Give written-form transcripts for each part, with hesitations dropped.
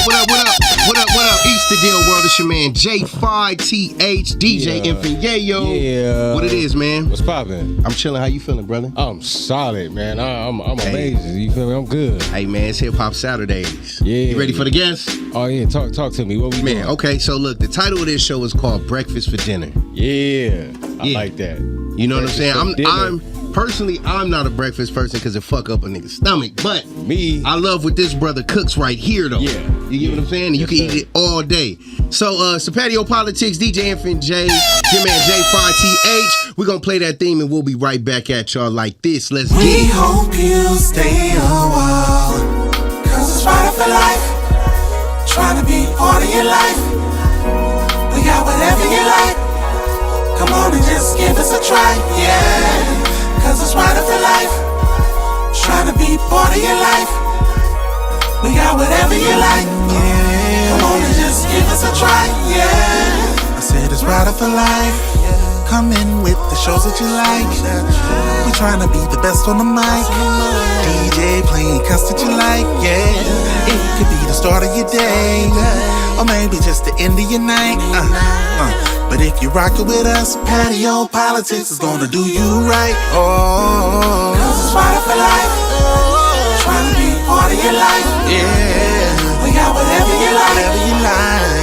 What up? East the deal world. It's your man J5TH, DJ Infant Yayo. Yeah. What it is, man? What's poppin'? I'm chilling. How you feeling, brother? I'm solid, man. I'm amazing. You feel me? I'm good. Hey, man, it's Hip Hop Saturdays. Yeah. You ready for the guest? Oh yeah, talk to me. What we doing? Okay, so look, the title of this show is called Breakfast for Dinner. Yeah, I like that. You know Breakfast what I'm saying? for I'm personally, I'm not a breakfast person because it fuck up a nigga's stomach. But I love what this brother cooks right here, though. Yeah. You get what I'm saying? You can eat it all day. So, it's Patio PolitiCz, DJ Infant J, your man J5TH. We're gonna play that theme and we'll be right back at y'all like this. Let's get it. We hope you stay a while, cause it's right for life. Trying to be part of your life. We got whatever you like. Come on and just give us a try, yeah. Cause it's right for life. Trying to be part of your life. We got whatever you like, yeah. Come on and just give us a try, yeah. I said it's right for life. Come in with the shows that you like. We trying to be the best on the mic. DJ playing cuts that you like, yeah. It could be the start of your day, or maybe just the end of your night. But if you rockin' with us, Patio PolitiCz is gonna do you right. Oh, cause it's right for life. Trying to be part of your life. Yeah, we got whatever you like.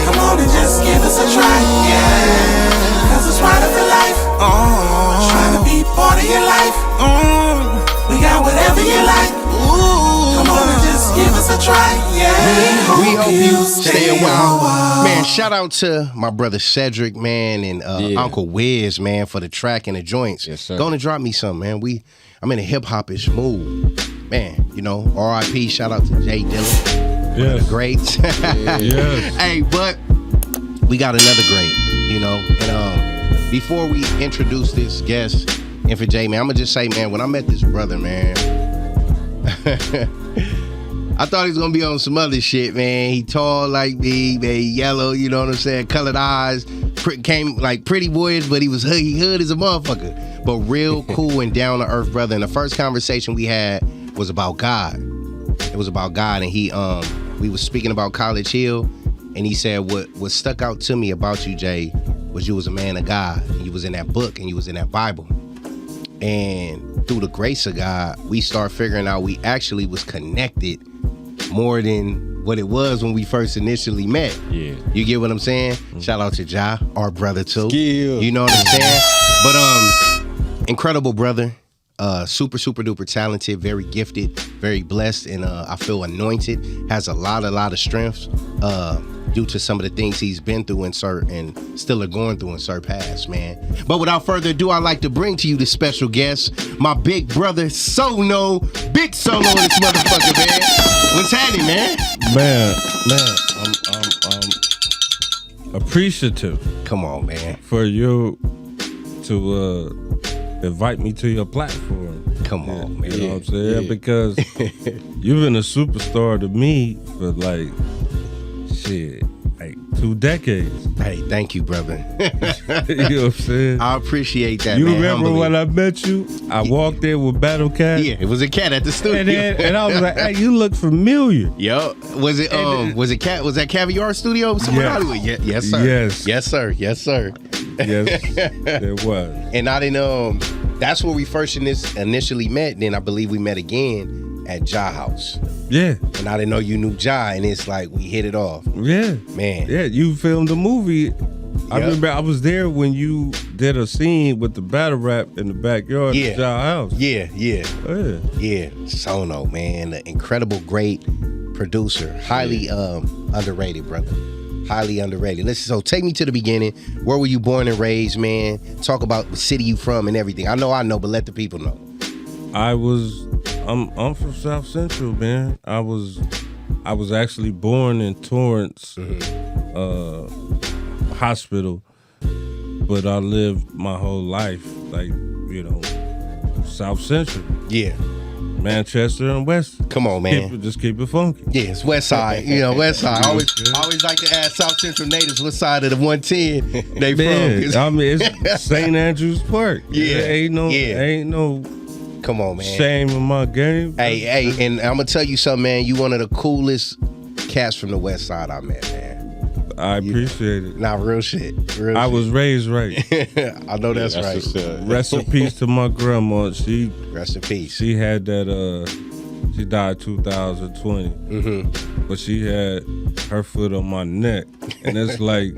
Come on and just give us a try. Yeah, cause it's right for life. Oh, trying to be part of your life. We got whatever you like. Come on and just give us a try. Yeah, we hope you stay a while. Man, shout out to my brother Cedric, man, and Uncle Wiz, man, for the track and the joints. Yes, sir. Gonna drop me some, man. I'm in a hip hopish mood, man. You know, R.I.P. Shout out to J-Dilla, one of the greats. Yes. Hey, but we got another great, you know. And before we introduce this guest, Infant J, man, I'm gonna just say, man, when I met this brother, man, I thought he was gonna be on some other shit, man. He tall like me, man, yellow, you know what I'm saying, colored eyes, came like pretty boyish, but he hood as a motherfucker. But real cool and down to earth brother. And the first conversation we had was about God. It was about God, and we was speaking about College Hill, and he said what stuck out to me about you, Jay, was you was a man of God. And you was in that book and you was in that Bible. And through the grace of God, we start figuring out we actually was connected more than what it was when we first initially met. Yeah. You get what I'm saying? Shout out to Ja, our brother too. Skill. You know what I'm saying? But incredible brother. Super duper talented, very gifted, very blessed, and I feel anointed. Has a lot of strengths due to some of the things he's been through and still are going through and surpassed, man. But without further ado, I'd like to bring to you the special guest, my big brother Sono, big Sono in this motherfucker, man. What's happening, man? Man, I'm appreciative. Come on, man. For you to invite me to your platform. Come on, man. You know what I'm saying? Yeah. Because you've been a superstar to me for like 2 decades. Hey, thank you, brother. You know what I'm saying? I appreciate that, You man. remember humbly. when I met you? I walked there with BattleCat. Yeah, it was a cat at the studio. And I was like, hey, you look familiar. Yo, was it that Caviar Studio? Somewhere in Hollywood? Yeah, yes, sir. Yes, sir. Yes, there was. And I didn't that's where we first initially met. Then I believe we met again at Ja House. Yeah. And I didn't know you knew Ja, and it's like we hit it off. Yeah. Man. Yeah, you filmed the movie. I remember I was there when you did a scene with the battle rap in the backyard of Ja House. Yeah. Yeah. Sono, man, an incredible, great producer. Highly underrated, brother. Highly underrated. Listen, so take me to the beginning. Where were you born and raised, man? Talk about the city you from and everything. I know, but let the people know. I'm from South Central, man. I was actually born in Torrance Hospital, but I lived my whole life, like, you know, South Central. Yeah. Manchester and West. Come on, man. Just keep it funky. Yeah, it's Westside. You know, Westside. I always like to ask South Central natives what side of the 110 they Man, from. I mean, it's St. Andrews Park. Yeah. Ain't no Come on, man. shame in my game. Hey, and I'm gonna tell you something, man. You one of the coolest cats from the West Side I met, man. I appreciate it. Nah, real shit. Real I shit. was raised right. I know that's right. Rest in peace to my grandma. Rest in peace. She had that. She died 2020. Mm-hmm. But she had her foot on my neck, and it's like,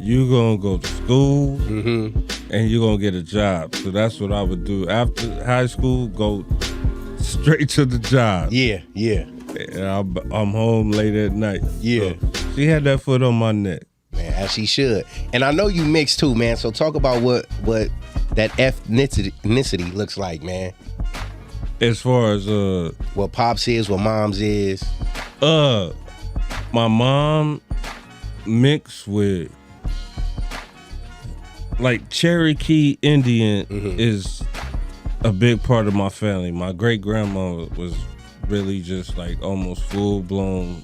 you gonna go to school and you gonna get a job. So that's what I would do after high school. Go straight to the job. Yeah. And I'm home late at night. Yeah. So she had that foot on my neck. Man, as she should. And I know you mixed too, man. So talk about what that ethnicity looks like, man. As far as what pops is, what mom's is. My mom mixed with like Cherokee Indian is a big part of my family. My great grandma was really just like almost full blown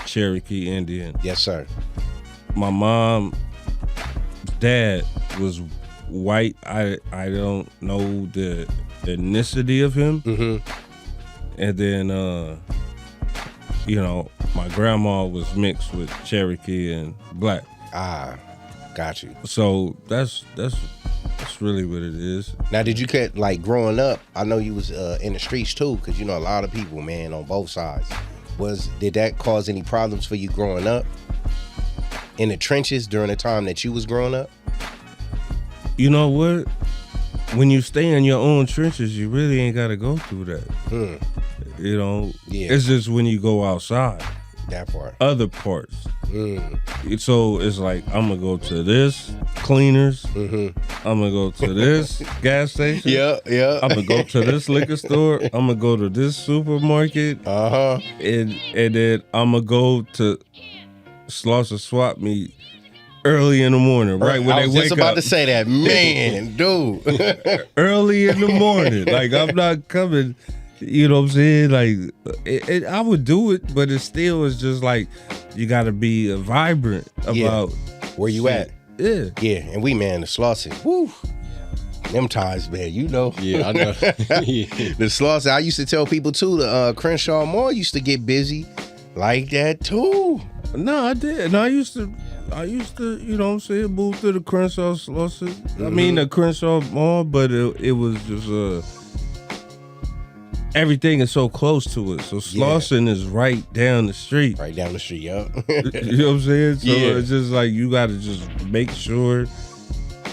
Cherokee Indian. Yes, sir. My mom's dad was white. I don't know the ethnicity of him. And then my grandma was mixed with Cherokee and black. Got you. So that's really what it is. Now, did you get, like, growing up, I know you was in the streets too, because you know a lot of people, man, on both sides. Did that cause any problems for you growing up in the trenches during the time that you was growing up? You know what? When you stay in your own trenches, you really ain't got to go through that. You know? Yeah. It's just when you go outside. That part. Other parts. So it's like, I'm going to go to this Cleaners. I'm going to go to this gas station. Yeah. I'm going to go to this liquor store. I'm going to go to this supermarket. And then I'm going to go to Slauson Swap Meet early in the morning, right when they wake up. I was just about to say that. Man, dude. Early in the morning. Like, I'm not coming... You know what I'm saying? Like, I would do it, but it still is just like, you got to be vibrant about where you at. Yeah. And we, man, the Slauson. Woo. Them times, man, you know. Yeah, I know. The Slauson. I used to tell people too, the Crenshaw Mall used to get busy like that too. No, I did. No, I used to, you know what I'm saying, move to the Crenshaw Slauson. I mean, the Crenshaw Mall, but it was just everything is so close to it. So Slauson is right down the street. Right down the street, yeah. You know what I'm saying? So it's just like, you got to just make sure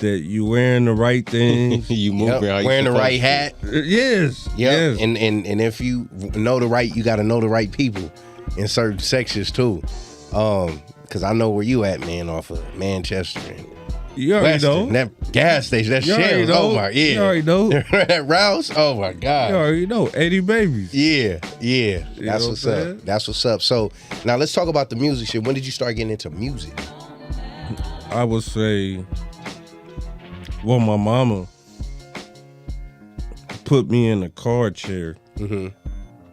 that you wearing the right things. You moving how you wearing the right hat. Yes. Yes. And if you know the right, you got to know the right people in certain sections too. Because I know where you at, man, off of Manchester and you already Western, know. that gas station, that shit. Oh my, yeah. You already know. That Rouse, oh my God. You already know. 80 Babies. Yeah. You That's know what's what I'm up. saying? That's what's up. So now let's talk about the music shit. When did you start getting into music? I would say, well, my mama put me in a car chair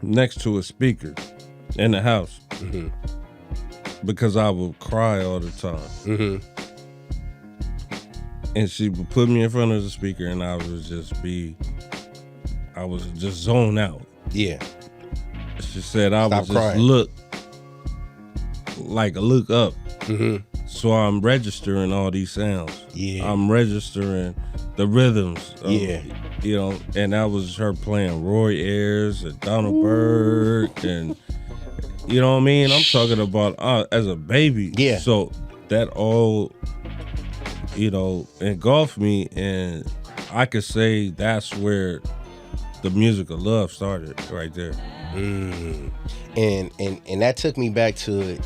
next to a speaker in the house because I would cry all the time. And she would put me in front of the speaker, and I would just zone out. Yeah. She said I would just crying. look up. So I'm registering all these sounds. Yeah. I'm registering the rhythms. Yeah. You know, and that was her playing Roy Ayers and Donald Byrd, and you know what I mean? I'm talking about as a baby. Yeah. So that all, you know, engulfed me, and I could say that's where the music of love started, right there. And that took me back to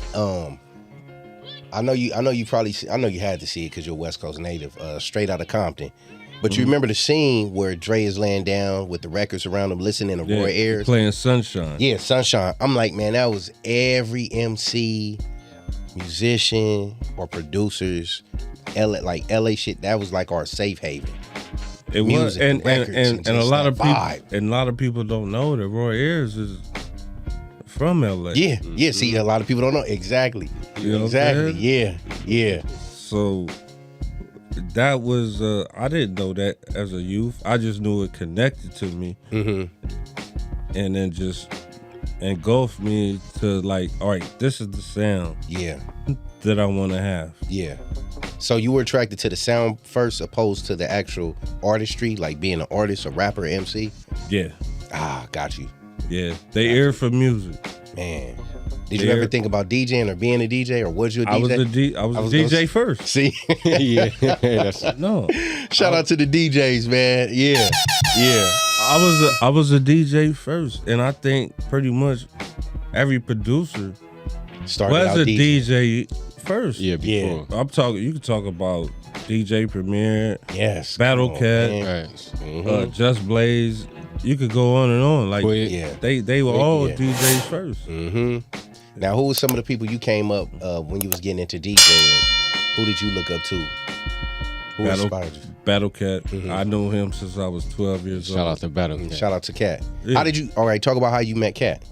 I know you had to see it because you're a West Coast native, Straight Outta Compton. But you remember the scene where Dre is laying down with the records around him, listening to Roy Ayers, playing Sunshine. Yeah, Sunshine. I'm like, man, that was every MC, musician, or producers, LA shit. That was like our safe haven. It was, and a lot of people, vibe. and a lot of people don't know that Roy Ayers is from LA. Yeah. See, a lot of people don't know exactly. You know exactly. Yeah. So that was I didn't know that as a youth. I just knew it connected to me, and then just engulfed me to like, all right, this is the sound Yeah. that I want to have. Yeah. So you were attracted to the sound first, opposed to the actual artistry, like being an artist, a rapper, MC? Yeah. Got you. Yeah. They ear for music. Man. Did you ever think about DJing or being a DJ, or was you a DJ? I was a DJ first. See? Yeah. No. Shout out to the DJs, man. Yeah. Yeah. I was a DJ first, and I think pretty much every producer Started was out a DJing. DJ first. Yeah, before. I'm talking. You can talk about DJ Premier, Yes. BattleCat, Mm-hmm. Just Blaze. You could go on and on. Like Yeah. they were all Yeah. DJs first. Mm-hmm. Now, who was some of the people you came up when you was getting into DJing? Who did you look up to? Who inspired you? BattleCat. I knew him since I was 12 years Shout old. out to BattleCat. Shout out to Cat. Yeah. How did you? All right, talk about how you met Cat.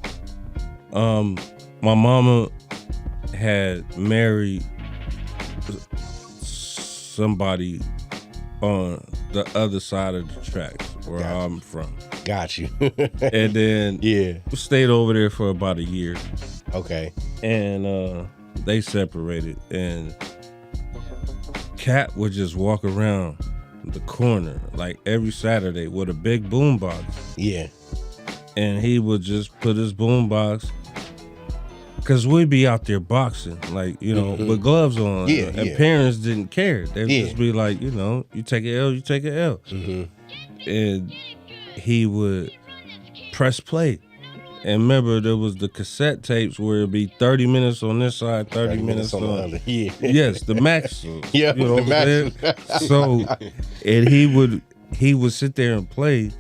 My mama had married somebody on the other side of the tracks where Gotcha. I'm from. Got you. And then Yeah. stayed over there for about a year. Okay. And they separated, and Cat would just walk around the corner like every Saturday with a big boombox, Yeah. and he would just put his boombox, because we'd be out there boxing, like, you know, with gloves on. Yeah, And yeah. parents didn't care. They'd Yeah. just be like, you know, you take an L, you take an L. And he would press play. And remember, there was the cassette tapes where it'd be 30 minutes on this side, 30 minutes on the other. Yeah. Yes, the max. Yeah, you know the what I'm saying? So, and he would sit there and play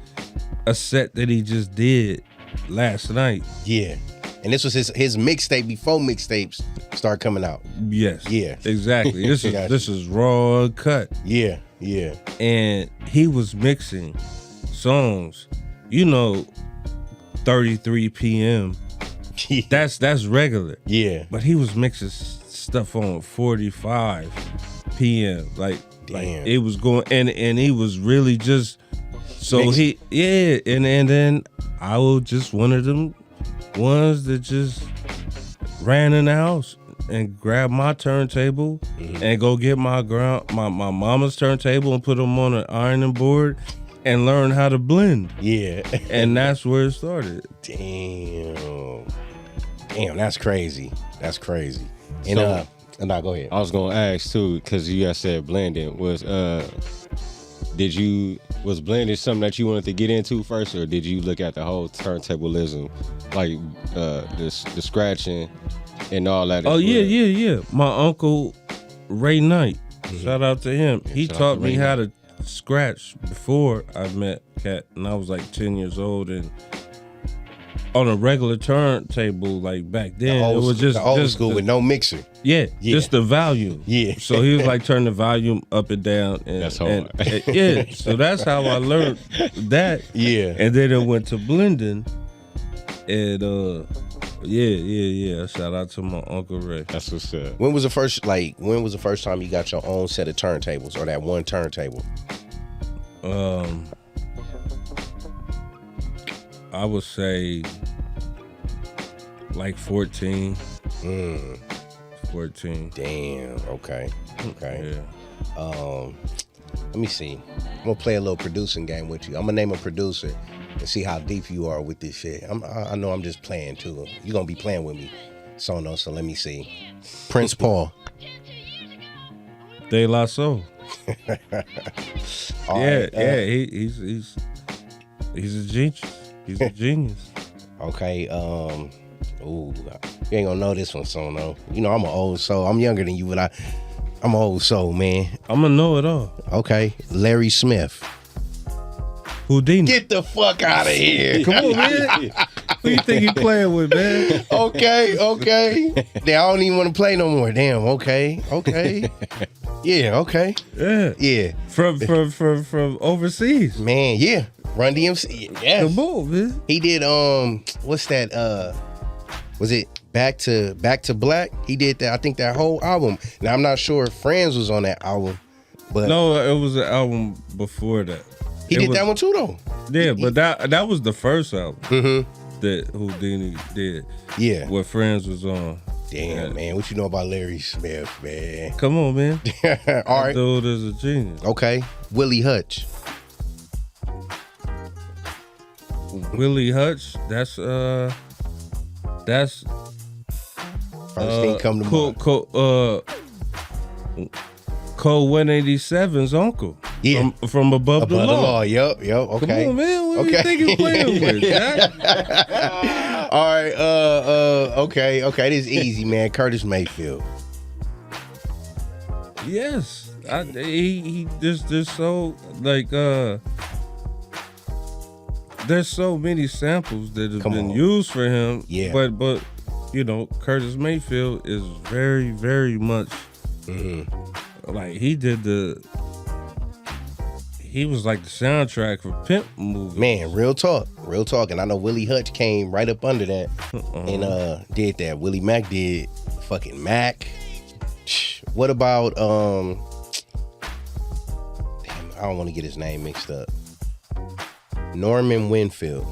a set that he just did last night. Yeah. And this was his mixtape before mixtapes start coming out. Yes. Yeah. Exactly. Gotcha. This is raw uncut. Yeah. Yeah. And he was mixing songs, you know, 33 p.m. That's regular. Yeah. But he was mixing stuff on 45 p.m. Like it was going, and he was really just so Mixing. and then I was just one of them ones that just ran in the house and grabbed my turntable and go get my mama's turntable and put them on an ironing board and learn how to blend. Yeah. And that's where it started. Damn, that's crazy. That's crazy. And So- no, go ahead. I was gonna ask too, because you guys said blending. Was blending something that you wanted to get into first, or did you look at the whole turntablism, like the scratching and all that? Oh yeah. My uncle Ray Knight, shout out to him. He shout out taught to me Ray how to scratch before I met Cat, and I was like 10 years old, and on a regular turntable, like back then, it was just the old school with no mixer. Yeah, just the volume. Yeah. So he was like, turn the volume up and down. And, That's hard. Yeah. So that's how I learned that. Yeah. And then it went to blending. And yeah. Shout out to my Uncle Ray. That's what's up. When was the first time you got your own set of turntables, or that one turntable? I would say like 14. 14. Damn. Okay. Yeah. Let me see. I'm gonna play a little producing game with you. I'm gonna name a producer and see how deep you are with this shit. I know I'm just playing too. You're gonna be playing with me, Sono. So let me see. Prince Paul. De La Soul. All Yeah, right, he's a genius. He's a genius. Okay. Ooh, you ain't gonna know this one, Sono. You know I'm an old soul. I'm younger than you, but I'm an old soul, man. I'm gonna know it all. Okay, Larry Smith. Houdini. Get the fuck out of here. Come on, man. Who you think you playing with, man? Okay. Damn, I don't even want to play no more. Damn. Okay. Yeah. Okay. Yeah. Yeah. From overseas. Man. Yeah. Run DMC. Yeah. Come on, man. He did. What's that? Was it Back to Black? He did that. I think that whole album. Now I'm not sure if Friends was on that album, but No, it was an album before that. he did that one too, though. Yeah, but that was the first album. that Houdini did. Yeah. What Friends was on. Damn, man. What you know about Larry Smith, man? Come on, man. All right. That dude is a genius. Okay. Willie Hutch. Willie Hutch, that's First thing come to mind. Cole 187's uncle. Yeah. From Above the Law. Yep. Okay. Come on, man. What do you think you're playing with, Jack? All right. Okay. This is easy, man. Curtis Mayfield. Yes. He there's so like there's so many samples that have been used for him. Yeah. But you know, Curtis Mayfield is very, very much like he was like the soundtrack for Pimp movies. Man, real talk. And I know Willie Hutch came right up under that and did that. Willie Mack did fucking Mac. What about damn, I don't want to get his name mixed up. Norman Winfield.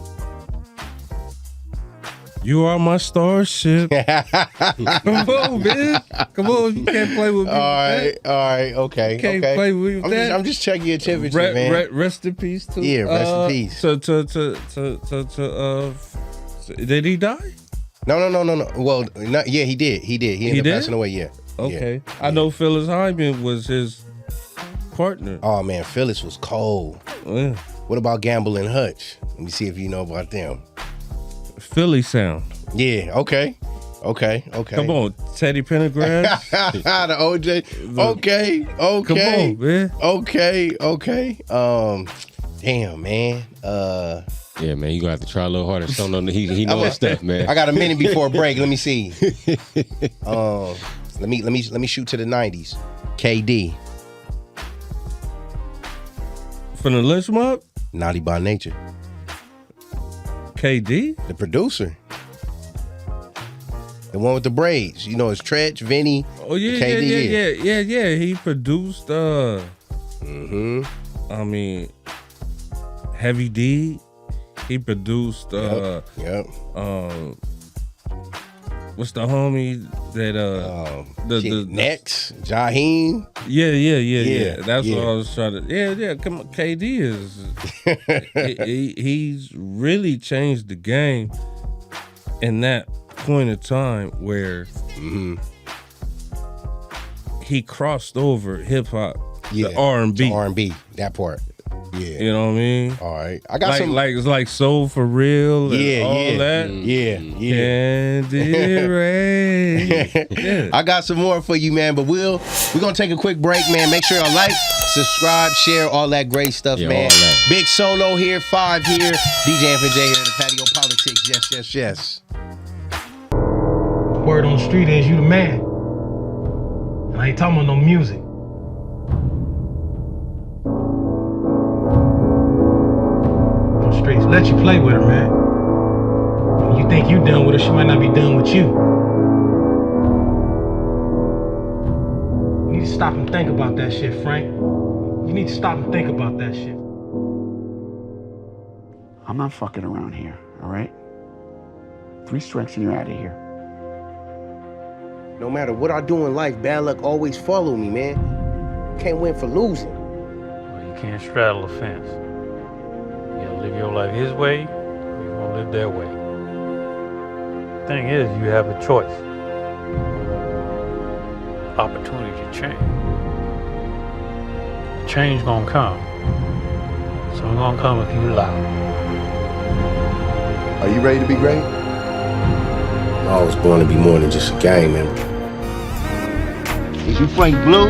You are my starship. Come on, man. Come on, you can't play with me. All right, okay. You can't play with that. I'm just checking your temperature, man. Rest in peace too. Yeah, rest in peace. Did he die? No. Well, yeah, he did. He ended up passing away. Yeah. Okay. Yeah. I know Phyllis Hyman was his partner. Oh man, Phyllis was cold. Yeah. What about Gamble and Hutch? Let me see if you know about them. Philly sound. Yeah. Okay. Come on, Teddy Pendergrass. The OJ. Okay. Come on, man. Okay. Damn, man. Yeah, man, you gonna have to try a little harder. Sono, he knows stuff, man. I got a minute before break. Let me see. Let me shoot to the 90s. KD. From the Lynch Mob? Naughty by Nature. KD? The producer. The one with the braids. You know, it's Tretch, Vinny. Oh, yeah, KD, yeah. He produced, I mean, Heavy D. He produced, Yep. what's the homie that, the Next, Jaheim. Yeah. That's what I was trying to. Yeah. Come on, KD is. He's really changed the game in that point of time where he crossed over hip hop, the R&B, that part. Yeah, you know what I mean. All right, I got some like Soul for Real. And all that. Yeah. Candy Rain. Yeah. I got some more for you, man. But we're gonna take a quick break, man. Make sure you like, subscribe, share, all that great stuff, man. Big Sono here, 5 here, DJ and J here, the Patio PolitiCz. Yes. Word on the street is you the man. And I ain't talking about no music. On the streets, let you play with her, man. When you think you done with her, she might not be done with you. You need to stop and think about that shit, Frank. You need to stop and think about that shit. I'm not fucking around here, all right? 3 strikes and you're out of here. No matter what I do in life, bad luck always follow me, man. Can't win for losing. Well, you can't straddle the fence. You gotta live your life his way, or you're gonna live their way. The thing is, you have a choice. Opportunity to change. Change gonna come. So it's gonna come if you allow it. Are you ready to be great? I was born to be more than just a gang member. Is you Frank Blue?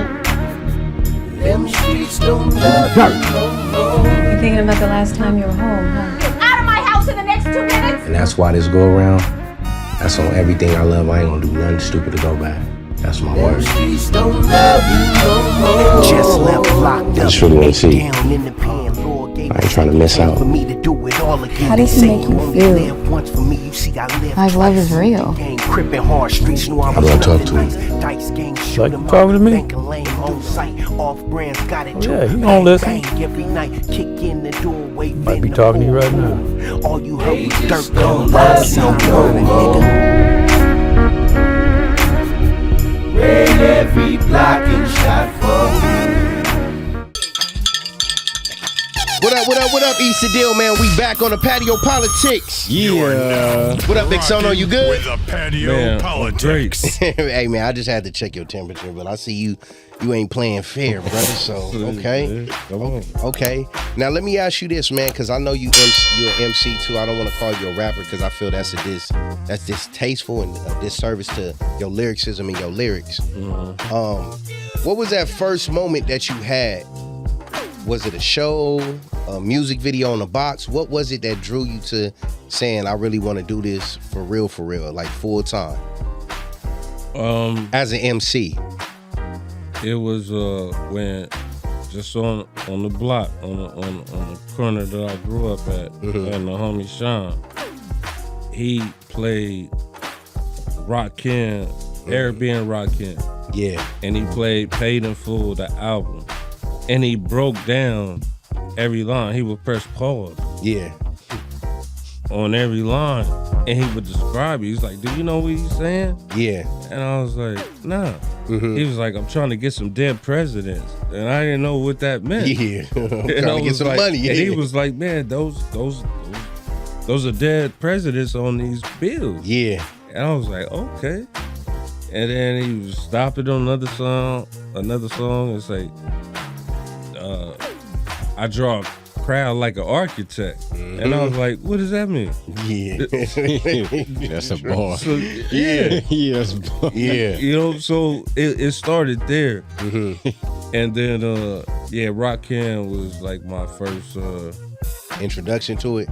Them streets don't love you. You're thinking about the last time you were home, huh? Out of my house in the next 2 minutes! And that's why this go around. That's on everything I love. I ain't gonna do nothing stupid to go back. That's my word. Streets don't love you no more. Just left locked up. That's really what I see. ain't trying to miss out. How does he make you feel? Like love is real. How do I talk to him? Like you talking to me? Oh yeah, he gonna listen. Might be talking to you right now. All you heard was dirt, don't love no promo. Raid every block and shot for. What up, Easter Deal, man? We back on the Patio PolitiCz. Yeah. What up, Big Sono? You good? With the Patio PolitiCz. Hey, man, I just had to check your temperature, but I see you ain't playing fair, brother. So, okay. Come on. Okay. Now, let me ask you this, man, because I know you're an MC, too. I don't want to call you a rapper because I feel that's distasteful and a disservice to your lyricism and your lyrics. What was that first moment that you had? Was it a show, a music video on the box? What was it that drew you to saying, I really want to do this for real, like full time? As an MC. It was when just on the block, on the corner that I grew up at, and the homie Sean, he played Rakim, Arabian Rakim. Yeah. And he played Paid in Full, the album. And he broke down every line. He would press pause. Yeah. On every line. And he would describe it. He's like, do you know what he's saying? Yeah. And I was like, nah. He was like, I'm trying to get some dead presidents. And I didn't know what that meant. Yeah. I'm trying to get some money. And he was like, man, those are dead presidents on these bills. Yeah. And I was like, okay. And then he would stop it on another song and say, I draw a crowd like an architect. And I was like, what does that mean? Yeah. That's a bar. So, Yeah. Yes, bar. Yeah. You know, so it started there. And then, Rakim was like my first introduction to it.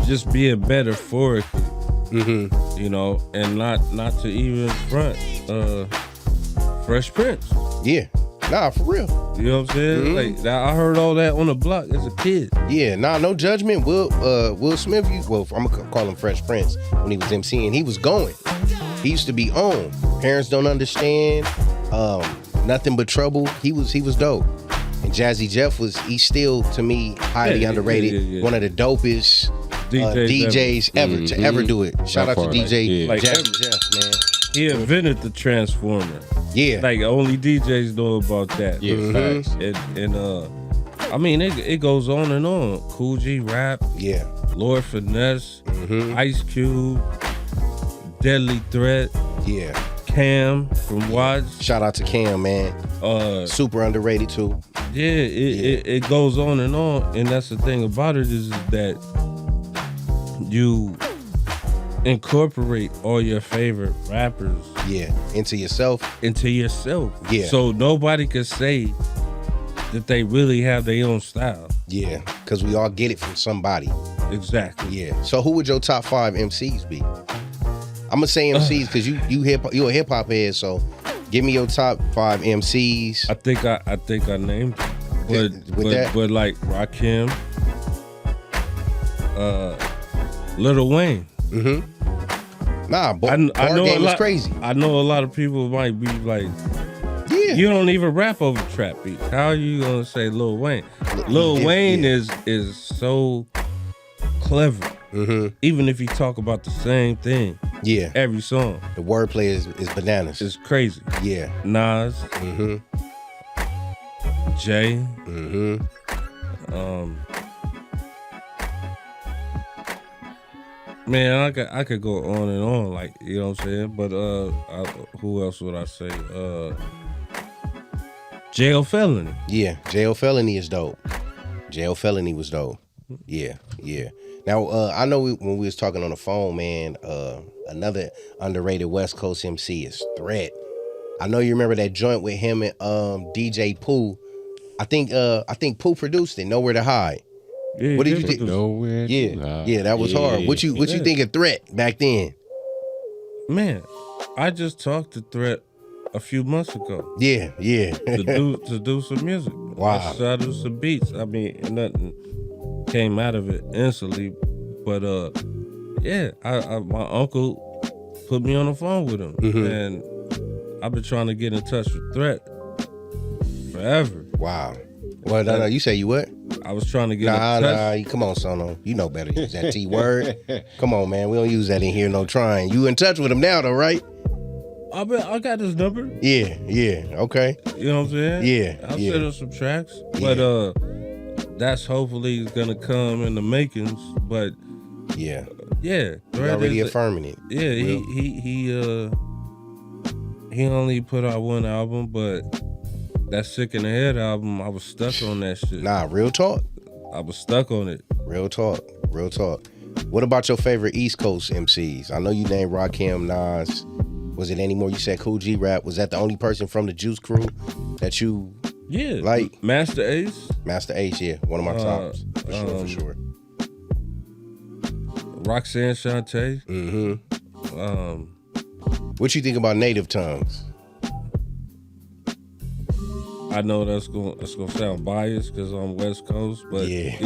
Just being metaphorically, you know, and not to even front Fresh Prince. Yeah. Nah, for real. You know what I'm saying? Like I heard all that on the block as a kid. Yeah, nah, no judgment. Will Smith, I'm gonna call him Fresh Prince when he was MCing. He was going. He used to be on. Parents Don't Understand. Nothing But Trouble. He was dope. And Jazzy Jeff he's still to me highly underrated. Yeah. One of the dopest DJs ever to ever do it. Shout out to DJ Jazzy Jeff, man. He invented the transformer. Yeah. Like only DJs know about that. Yeah, facts. And I mean it goes on and on. Cool G Rap. Yeah. Lord Finesse. Ice Cube. Deadly Threat. Yeah. Cam from Watts. Shout out to Cam, man. Super underrated too. Yeah, it goes on, and that's the thing about it is that you incorporate all your favorite rappers into yourself. Yeah. So nobody can say that they really have their own style. Yeah, because we all get it from somebody. Exactly. Yeah. So who would your top 5 MCs be? I'm gonna say MCs because you a hip hop head. So give me your top 5 MCs. I think I named them. But like Rakim, Lil Wayne. Nah, I know a lot, crazy. I know a lot of people might be like, you don't even rap over trap beats. How are you gonna say Lil Wayne? Lil Wayne is so clever. Even if you talk about the same thing. Yeah. Every song. The wordplay is bananas. It's crazy. Yeah. Nas. Jay. Man, I could go on and on, like, you know what I'm saying? But who else would I say? Jail Felony. Yeah, Jail Felony is dope. Jail Felony was dope. Yeah. Now, I know when we was talking on the phone, man, another underrated West Coast MC is Threat. I know you remember that joint with him and DJ Pooh. I think Pooh produced it, Nowhere to Hide. Yeah, what did you think? Nowhere. Yeah, that was hard. What you think of Threat back then? Man, I just talked to Threat a few months ago. Yeah. to do some music. Wow. I do some beats. I mean, nothing came out of it instantly. But yeah, I my uncle put me on the phone with him, and I've been trying to get in touch with Threat forever. Wow. Well, no, you say you what? I was trying to get in touch. Nah, come on, Sono. You know better to use that T word. Come on, man. We don't use that in here, no trying. You in touch with him now, though, right? I got his number. Yeah, okay. You know what I'm saying? Yeah, I'll send him some tracks. But that's hopefully gonna come in the makings. But yeah. You're already affirming it. Yeah, he only put out one album, but that Sick in the Head album, I was stuck on that shit. Nah, real talk. I was stuck on it. Real talk. What about your favorite East Coast MCs? I know you named Rakim, Nas. Was it any more? You said Cool G Rap. Was that the only person from the Juice Crew that you like? Master Ace. Master Ace, yeah. One of my tops. For sure. Roxanne Shante. What you think about Native Tongues? I know that's gonna sound biased because I'm West Coast, but yeah,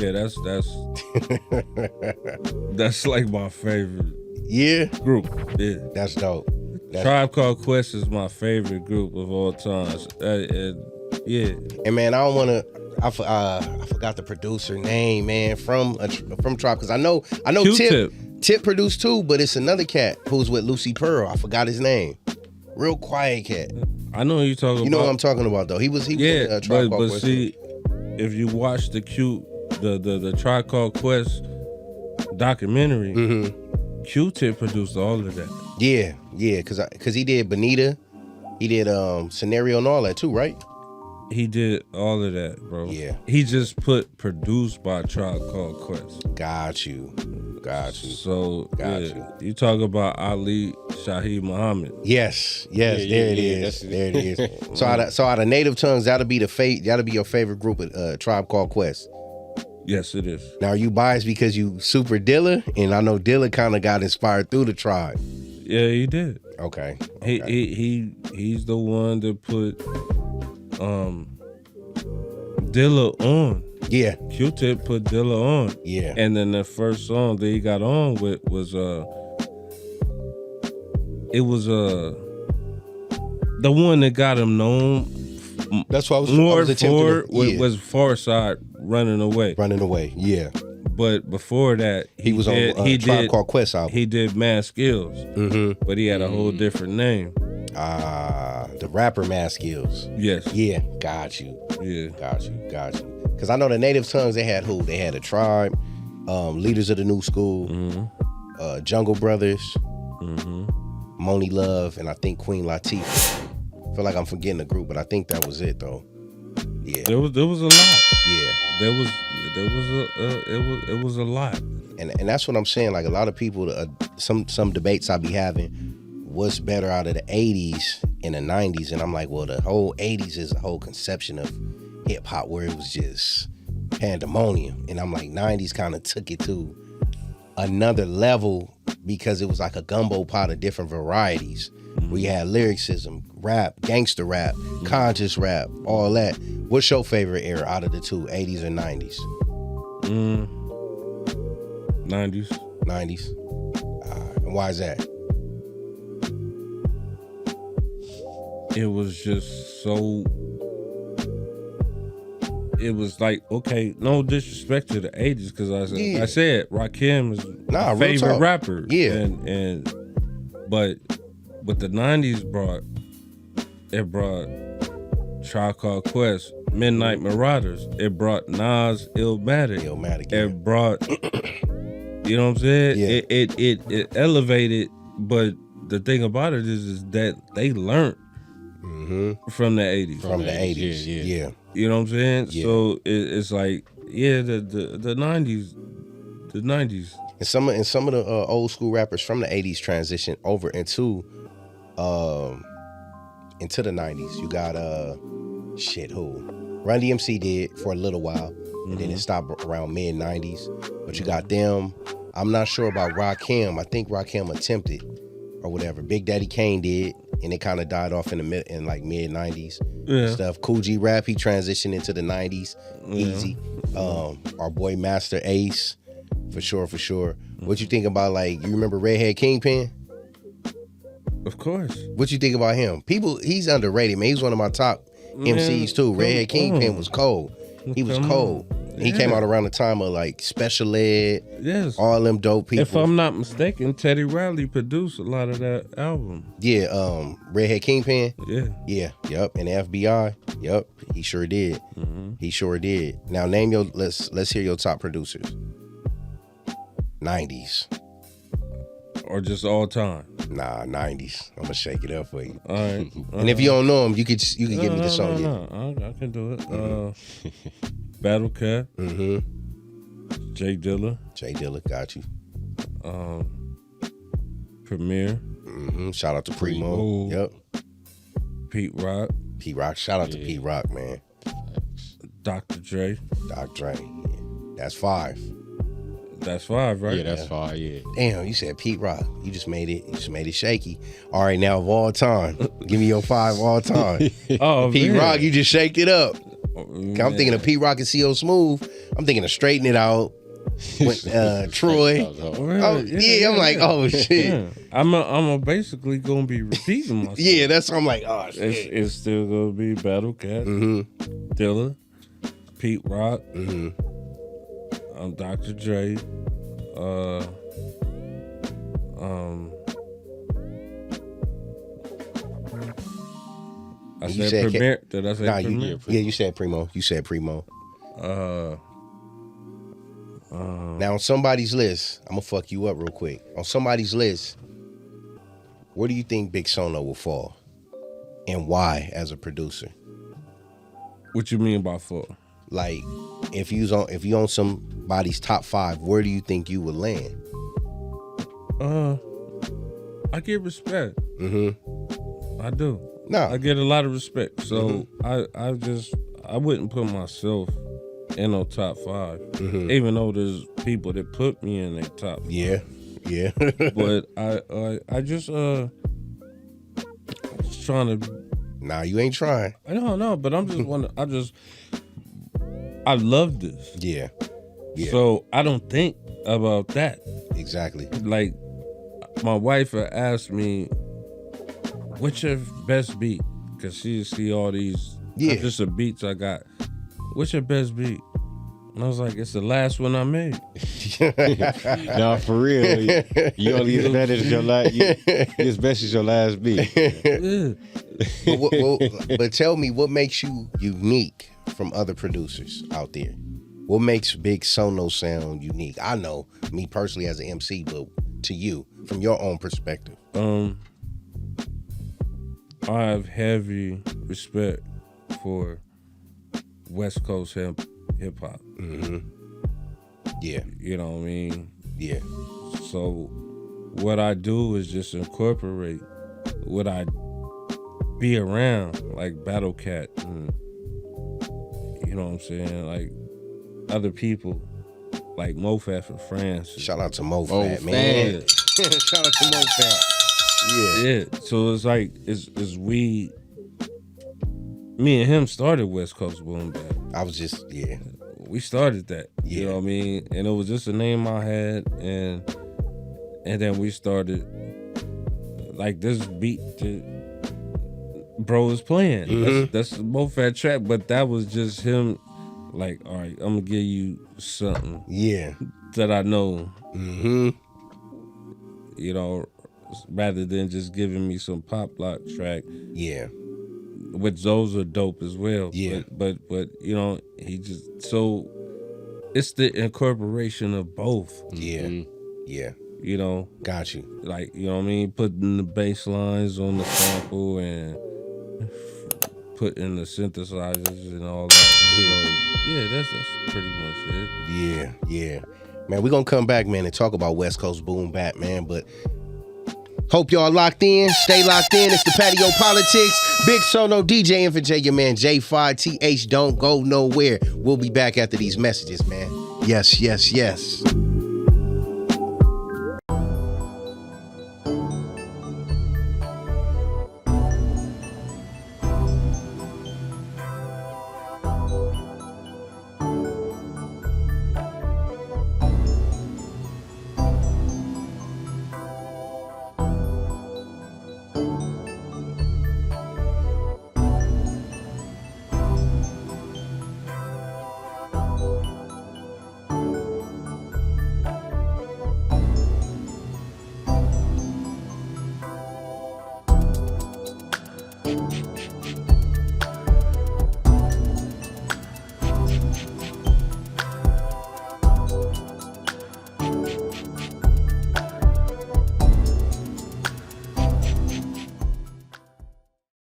that's like my favorite. Yeah, group. Yeah, that's dope. Tribe Called Quest is my favorite group of all times. Yeah, and man, I don't want to. I forgot the producer name, man, from Tribe, because I know Tip produced too, but it's another cat who's with Lucy Pearl. I forgot his name. Real quiet cat. I know who you're talking about. You know what I'm talking about, though. He was Tribe Called but Quest. See, if you watch the Tribe Called Quest documentary, Q-Tip produced all of that. Yeah, because he did Bonita, he did Scenario and all that too, right? He did all of that, bro. Yeah. He just put produced by Tribe Called Quest. Got you. So, you talk about Ali Shaheed Muhammad. Yes, there it is. So out of Native Tongues, that'll be your favorite group of Tribe Called Quest. Yes, it is. Now, are you biased because you super Dilla? And I know Dilla kind of got inspired through the Tribe. Yeah, he did. Okay. He's the one that put Dilla on. Yeah. Q-Tip put Dilla on. Yeah. And then the first song that he got on with was the one that got him known. That's what I was was Far Side Running Away. Yeah. But before that, he was on Tribe Called Quest album. He did Mad Skills, but he had a whole different name. The rapper Mad Skills. Yes. Yeah, got you. Yeah. Got you. Because I know the Native Tongues, they had who? They had a Tribe, Leaders of the New School, Jungle Brothers, Moni Love, and I think Queen Latifah. I feel like I'm forgetting the group, but I think that was it though. Yeah. There was a lot. Yeah. It was a lot. And that's what I'm saying. Like a lot of people, some debates I be having, what's better out of the 80s and the 90s? And I'm like, well, the whole 80s is a whole conception of hip hop where it was just pandemonium. And I'm like, 90s kind of took it to another level because it was like a gumbo pot of different varieties. We had lyricism, rap, gangster rap, conscious rap, all that. What's your favorite era out of the two, 80s or 90s? 90s. 90s. And why is that? It was just so. It was like, okay, no disrespect to the 80s, because I said Rakim is my favorite rapper. Yeah. But what the 90s brought Tribe Called Quest, Midnight Marauders. It brought Nas, Illmatic. It brought, you know what I'm saying? Yeah. It elevated, but the thing about it is that they learned from the 80s. From the 80s, yeah. You know what I'm saying? Yeah. So it's like, the 90s. And some of the old school rappers from the 80s transitioned over into the 90s. You got who? Run DMC did for a little while, and then it stopped around mid 90s. But you got them. I'm not sure about Rakim. I think Rakim attempted or whatever. Big Daddy Kane did. and it kind of died off in the mid 90s. Yeah. Stuff. Cool G Rap, he transitioned into the 90s. Easy. Our boy Master Ace, for sure. What you think about, like, you remember Redhead Kingpin? Of course. What you think about him? He's underrated, man. He's one of my top MCs too. Redhead Kingpin was cold. He was cold. He came out around the time of like Special Ed. Yes. All them dope people. If I'm not mistaken, Teddy Riley produced a lot of that album. Yeah, Redhead Kingpin. Yeah. Yep. And the FBI. Yep. He sure did. He sure did. Now name let's hear your top producers. 90s. Or just all time? Nah, 90s. I'm gonna shake it up for you. All right. And if you don't know him, you could give me the song. I can do it. BattleCat. J-Dilla. J-Dilla, got you. Premier. Shout out to Primo. Yep. Pete Rock. Shout out to Pete Rock, man. Dr. Dre. Dr. Dre. Yeah. That's 5. That's 5, right? Yeah, that's 5. Yeah. Damn, you said Pete Rock. You just made it shaky. All right, now of all time, give me your 5 all time. Oh, Pete man. Rock, you just shaked it up. Man. I'm thinking of Pete Rock and CO Smooth. I'm thinking of Straighten It Out. Troy. I'm like, oh shit. Yeah. I'm basically gonna be repeating myself. Yeah, that's I'm like, oh shit. It's still gonna be BattleCat, Dilla, Pete Rock, Dr. Dre, I said Premier. Did I say Premier? Yeah, you said Primo. Now on somebody's list, I'm gonna fuck you up real quick. On somebody's list, where do you think Big Sono will fall, and why as a producer? What you mean by fall? Like, if you on somebody's top 5, where do you think you would land? I get respect. I do. No, I get a lot of respect. So I wouldn't put myself in no top 5, even though there's people that put me in their top 5. Yeah. But I just trying to. Nah, you ain't trying. I don't know, but I'm just I love this. Yeah. So I don't think about that. Exactly. Like, my wife asked me, what's your best beat? Because she see all these just the beats I got. What's your best beat? And I was like, it's the last one I made. Nah, for real. You only as bad as your last. You as best as your last beat. Yeah. But tell me, what makes you unique from other producers out there? What makes Big Sono sound unique? I know, me personally as an MC, but to you, from your own perspective. I have heavy respect for West Coast hip hop. Yeah. You know what I mean? Yeah. So what I do is just incorporate what I be around, like BattleCat and, you know what I'm saying, like other people, like MoFak from France. Shout out to MoFak, man. Shout out to MoFak. Yeah. So it's like it's me and him started West Coast Boombap. We started that. You know what I mean? And it was just a name I had, and then we started like this beat that bro is playing. That's the MoFak track, but that was just him like, all right, I'm gonna give you something. Yeah. That I know. You know, rather than just giving me some pop lock track. Yeah. Which those are dope as well. Yeah. But you know, he just, so it's the incorporation of both. Yeah. You know. Got you. Like, you know what I mean? Putting the bass lines on the sample and putting the synthesizers and all that. So, yeah, that's pretty much it. Yeah. Man, we're gonna come back, man, and talk about West Coast Boombap, man, but hope y'all locked in. Stay locked in. It's the Patio PolitiCz. Big Sono, DJ and for J, your man J5TH. Don't go nowhere. We'll be back after these messages, man. Yes.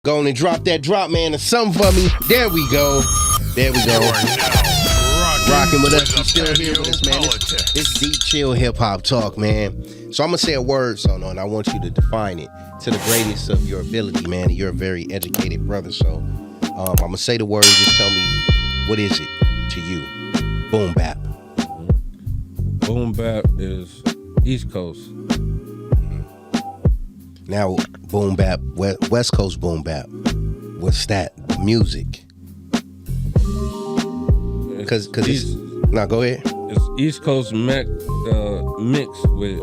Go on and drop that drop, man, or something for me. There we go. There we go. Rocking with us. You still here with us, man. It's deep chill hip hop talk, man. So I'm gonna say a word, Sono, and I want you to define it to the greatest of your ability, man. You're a very educated brother, so I'm gonna say the word. Just tell me, what is it to you? Boombap. Boombap is East Coast. Now, Boombap, West Coast Boombap. What's that? Music. Cause it's, no, go ahead. It's East Coast mixed with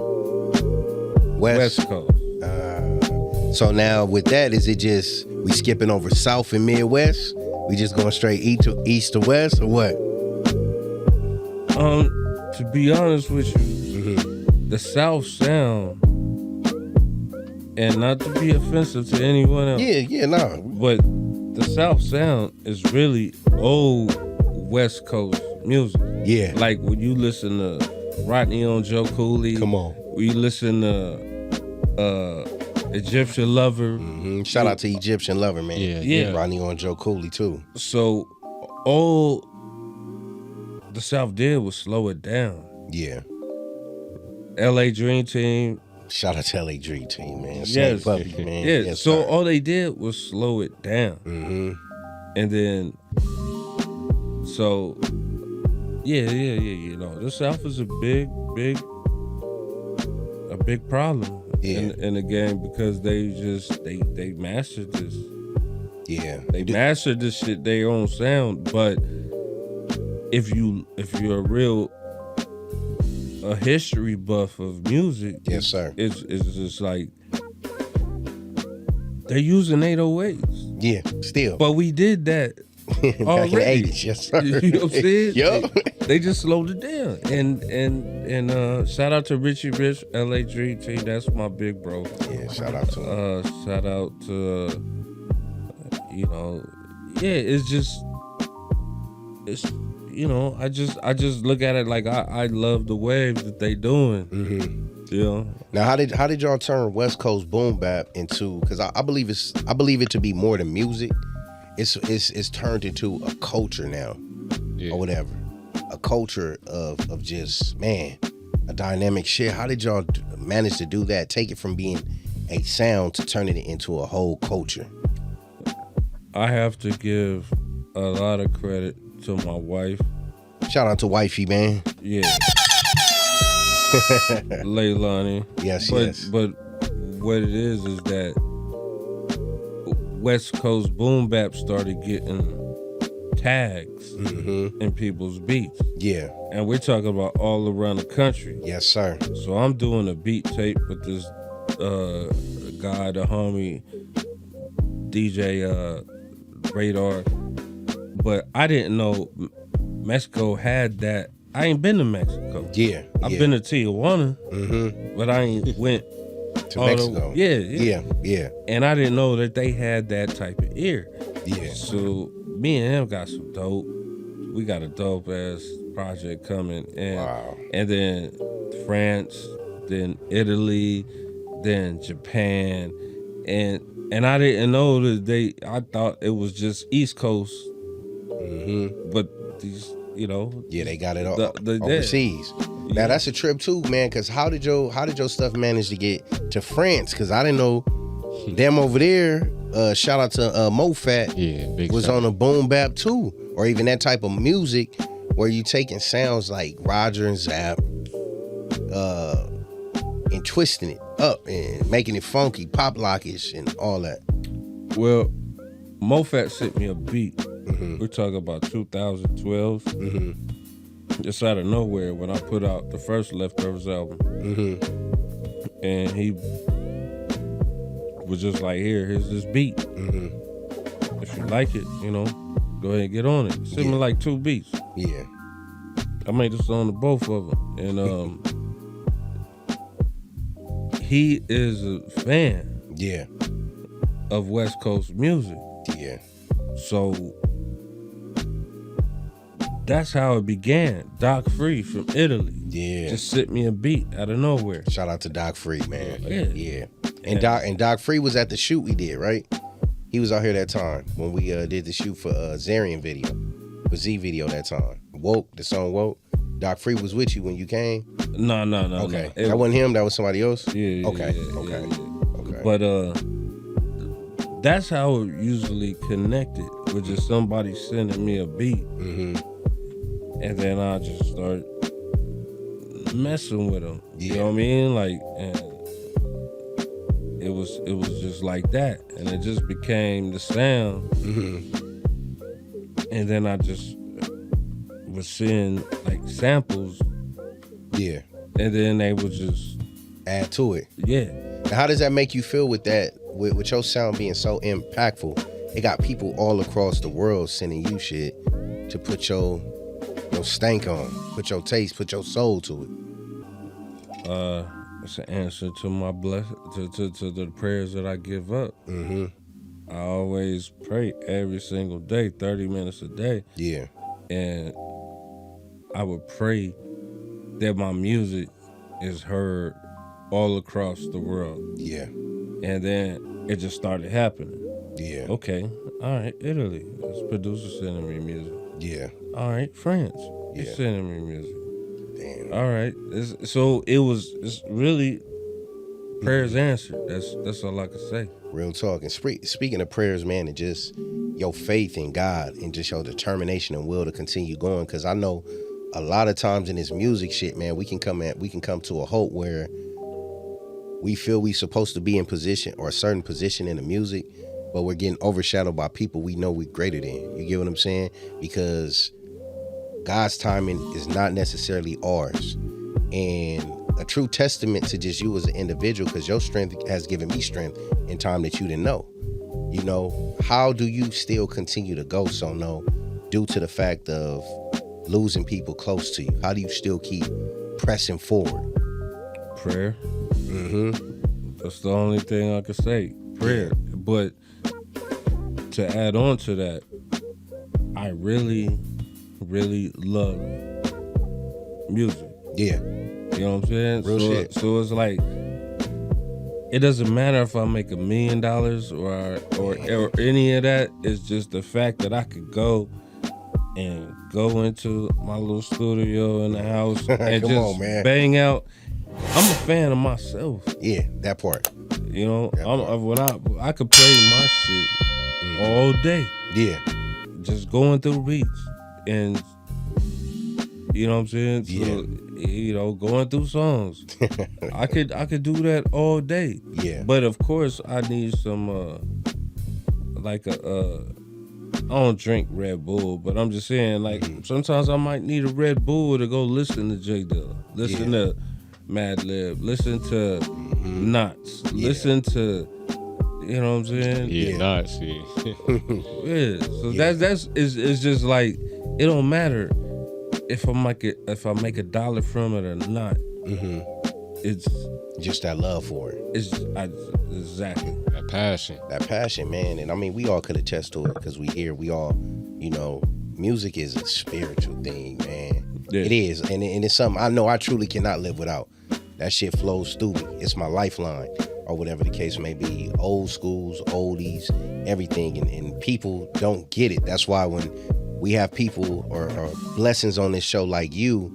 West Coast. So now with that, is it just we skipping over South and Midwest? We just going straight east to west, or what? To be honest with you, the South sound. And not to be offensive to anyone else. Yeah, no. But the South sound is really old West Coast music. Yeah. Like when you listen to Rodney on Joe Cooley. Come on. When you listen to Egyptian Lover. Mm-hmm. Shout out to Egyptian Lover, man. Yeah. Rodney on Joe Cooley, too. So all the South did was slow it down. Yeah. LA Dream Team. Shout out to LA Dream Team, man. Yes. Puppy, man. Yeah. Yes, So sir. all they did was slow it down. Mm-hmm. And then, so, yeah. You know, the South is a big problem in the game because they mastered this. Yeah. They mastered this shit, their own sound. But if you're a history buff of music, yes, sir. It's just like they're using 808s. Yeah, still. But we did that back in the already. 80s, yes, sir. You know what I'm saying? Yup. They just slowed it down. And shout out to Richie Rich, LA Dream Team. That's my big bro. Yeah, shout out to him. Shout out to it's you know, I just look at it like I love the wave that they doing. Mm-hmm. You know. Now, how did y'all turn West Coast Boom Bap into? Because I believe it to be more than music. It's turned into a culture now, or whatever. A culture of just, man, a dynamic shit. How did y'all manage to do that? Take it from being a sound to turning it into a whole culture. I have to give a lot of credit to my wife. Shout out to wifey, man. Yeah. Leilani. Yes. But what it is that West Coast Boom Bap started getting tags in people's beats. Yeah. And we're talking about all around the country. Yes, sir. So I'm doing a beat tape with this guy, the homie, DJ Radar. But I didn't know Mexico had that. I ain't been to Mexico. Yeah. I've been to Tijuana, but I ain't went to Mexico. Yeah. And I didn't know that they had that type of ear. Yeah. So me and him got some dope. We got a dope ass project coming, and then France, then Italy, then Japan, and I didn't know that I thought it was just East Coast. But these, you know, they got it all overseas. Now that's a trip too, man. Cause how did your stuff manage to get to France? Cause I didn't know them over there. Shout out to MoFak. Was on a Boom Bap too, or even that type of music where you taking sounds like Roger and Zapp, and twisting it up and making it funky, pop lockish, and all that. Well, MoFak sent me a beat. We're talking about 2012. Just out of nowhere when I put out the first Leftovers album. And he was just like, here's this beat. If you like it, you know, go ahead and get on it. Sent me like 2 beats. Yeah. I made a song to both of them. And he is a fan of West Coast music. Yeah. So that's how it began. Doc Free from Italy. Yeah. Just sent me a beat out of nowhere. Shout out to Doc Free, man. Yeah. And Doc Free was at the shoot we did, right? He was out here that time when we did the shoot for Zarian video, for Z video that time. Woke, the song Woke. Doc Free was with you when you came? No. Okay. That wasn't him, that was somebody else? Yeah. Okay. But that's how it usually connected, with just somebody sending me a beat. And then I just start messing with them. You know what I mean? Like, and it was just like that. And it just became the sound. And then I just was seeing like samples. Yeah. And then they would just add to it. Yeah. Now, how does that make you feel with that, with your sound being so impactful? It got people all across the world sending you shit to put your stank on, put your taste, put your soul to it. It's an answer to my to the prayers that I give up. I always pray every single day, 30 minutes a day. Yeah. And I would pray that my music is heard all across the world. Yeah. And then it just started happening. Yeah. Okay. All right, Italy. This producer sending me music. Yeah. All right, France. Yeah. He's sending me music. Damn. All right. It's really prayers answered. That's all I can say. Real talk. And speaking of prayers, man, and just your faith in God and just your determination and will to continue going, because I know a lot of times in this music shit, man, we can come to a halt where we feel we supposed to be in position or a certain position in the music, but we're getting overshadowed by people we know we're greater than. You get what I'm saying? Because God's timing is not necessarily ours. And a true testament to just you as an individual, because your strength has given me strength in time that you didn't know. You know, how do you still continue to go, Sono, due to the fact of losing people close to you? How do you still keep pressing forward? Prayer. That's the only thing I can say. Prayer. But to add on to that, I really, really love music. Yeah. You know what I'm saying? Real shit. So it's like, it doesn't matter if I make $1 million or any of that. It's just the fact that I could go into my little studio in the house and just bang out. I'm a fan of myself. Yeah, that part. You know, I could play my shit all day. Yeah. Just going through beats and, you know what I'm saying? So, you know, going through songs. I could do that all day. Yeah. But of course I need some I don't drink Red Bull, but I'm just saying, like, sometimes I might need a Red Bull to go listen to J-Dilla, listen to Madlib, listen to Knots, listen to, you know what I'm saying? Yeah, Knots, yeah. Yeah. So it's just like, it don't matter if I make $1 from it or not. It's just that love for it. Exactly. That passion, man. And I mean, we all could attest to it because we all, you know, music is a spiritual thing, man. Yeah. It is. And it's something I know I truly cannot live without. That shit flows through me. It's my lifeline, or whatever the case may be. Old schools, oldies, everything. And people don't get it. That's why when we have people or blessings on this show like you,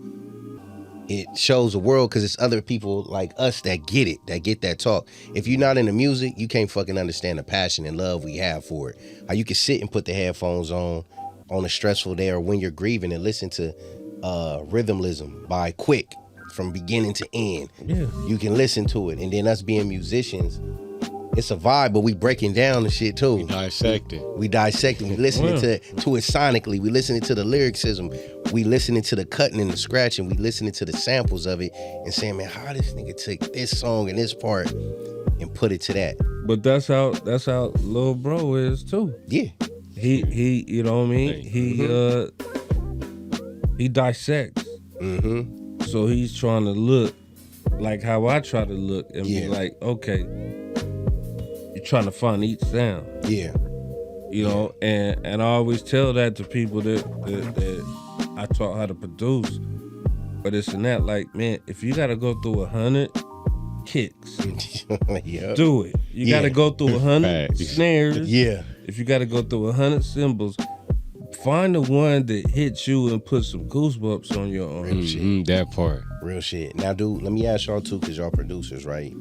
it shows the world, because it's other people like us that get it, that get that talk. If you're not into music, you can't fucking understand the passion and love we have for it. How you can sit and put the headphones on a stressful day or when you're grieving and listen to Rhythmlism by Quick from beginning to end. Yeah. You can listen to it. And then us being musicians, it's a vibe, but we breaking down the shit too. We dissecting. We listening to it sonically. We listening to the lyricism. We listening to the cutting and the scratching. We listening to the samples of it and saying, man, how this nigga took this song and this part and put it to that. But that's how Lil Bro is too. Yeah. He you know what I mean? He dissects. So he's trying to look like how I try to look and be like, okay, you're trying to find each sound. Yeah. You know, and I always tell that to people that I taught how to produce, but this and that. Like, man, if you gotta go through 100 kicks. Yep. Do it. You got to go through 100 snares. Yeah. If you got to go through 100 cymbals, find the one that hits you and put some goosebumps on your arm. Real shit. That part. Real shit. Now, dude, let me ask y'all too, because y'all producers, right?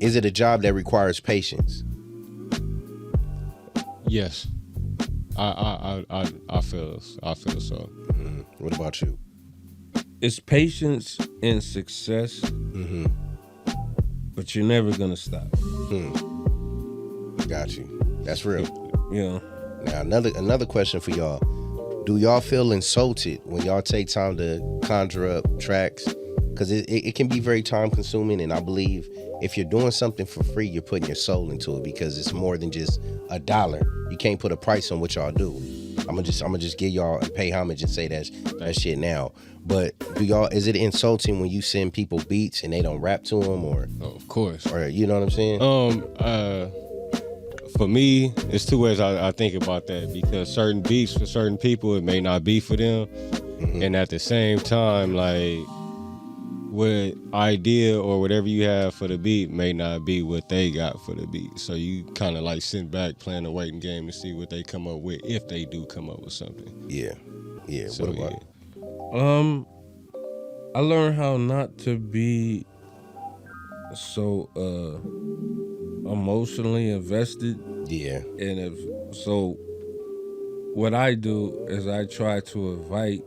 Is it a job that requires patience? Yes. I feel so. What about you? It's patience and success, but you're never gonna stop. Got you. That's real. Yeah. Now, another question for y'all. Do y'all feel insulted when y'all take time to conjure up tracks? Because it can be very time consuming, and I believe if you're doing something for free, you're putting your soul into it, because it's more than just $1. You can't put a price on what y'all do. I'm gonna just give y'all and pay homage and say that shit now. But is it insulting when you send people beats and they don't rap to them, or? Oh, of course. Or you know what I'm saying? For me, it's two ways I think about that, because certain beats for certain people, it may not be for them. And at the same time, like, what idea or whatever you have for the beat may not be what they got for the beat. So you kind of like sit back playing a waiting game and see what they come up with, if they do come up with something. Yeah. So, what about? I learned how not to be so emotionally invested. Yeah. And what I do is I try to invite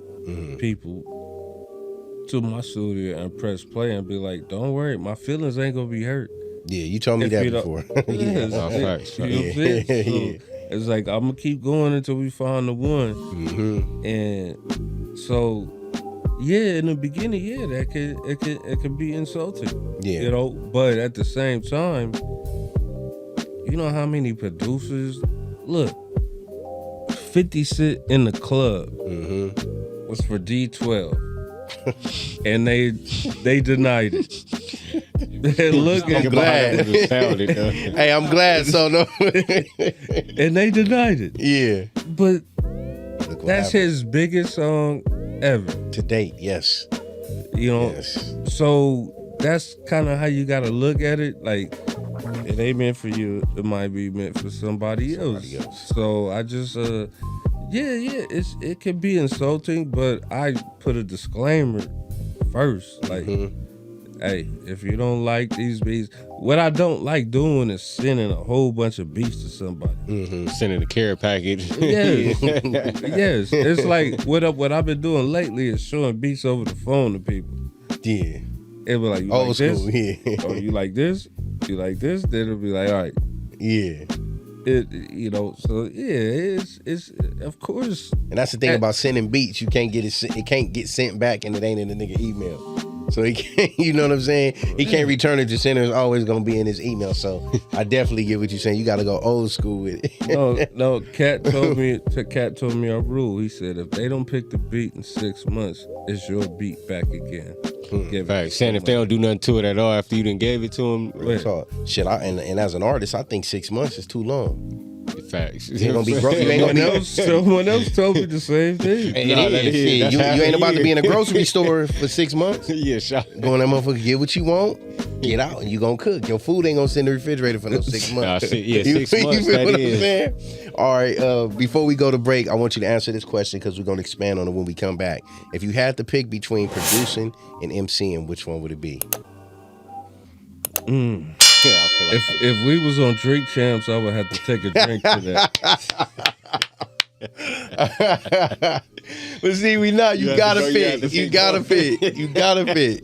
people to my studio and press play and be like, don't worry, my feelings ain't gonna be hurt. Yeah, you told me that before. Yeah, facts. You know what I'm saying? So it's like, I'm gonna keep going until we find the one. And so, yeah, in the beginning, it could be insulting. Yeah. You know, but at the same time, you know how many producers, look, 50 Cent in the club was for D12. And they denied it. I'm glad. Hey, I'm glad, Sono. And they denied it. Yeah. But that's his biggest song ever. To date, yes. You know, so that's kind of how you got to look at it. Like, it ain't meant for you. It might be meant for somebody else. So I just, it can be insulting, but I put a disclaimer first. Like, hey, if you don't like these beats, what I don't like doing is sending a whole bunch of beats to somebody. Sending a care package. Yes. Yes. It's like what I've been doing lately is showing beats over the phone to people. Yeah. It'll be like, you old like school, this? yeah. Oh, you like this? You like this? Then it'll be like, all right. Yeah. It's of course. And that's the thing about sending beats. You can't get it can't get sent back and it ain't in the nigga email. So he can't, you know what I'm saying? He can't return it to sender. It's always gonna be in his email. So I definitely get what you're saying. You gotta go old school with it. No, Cat told me a rule. He said if they don't pick the beat in 6 months, it's your beat back again. Right, saying if they don't do nothing to it at all after you done gave it to them. Shit, and as an artist, I think 6 months is too long. Facts. You ain't gonna be broke. You ain't gonna be. Someone else told me the same thing. You ain't about to be in a grocery store for 6 months. Yeah, shot. Going that motherfucker, get what you want, get out, and you gonna cook. Your food ain't gonna sit in the refrigerator for no 6 months. 6 months. What I'm saying? All right. Before we go to break, I want you to answer this question because we're gonna expand on it when we come back. If you had to pick between producing and MCing, which one would it be? If we was on Drink Champs, I would have to take a drink to that. But see, we not. You gotta fit. You gotta fit. You gotta fit.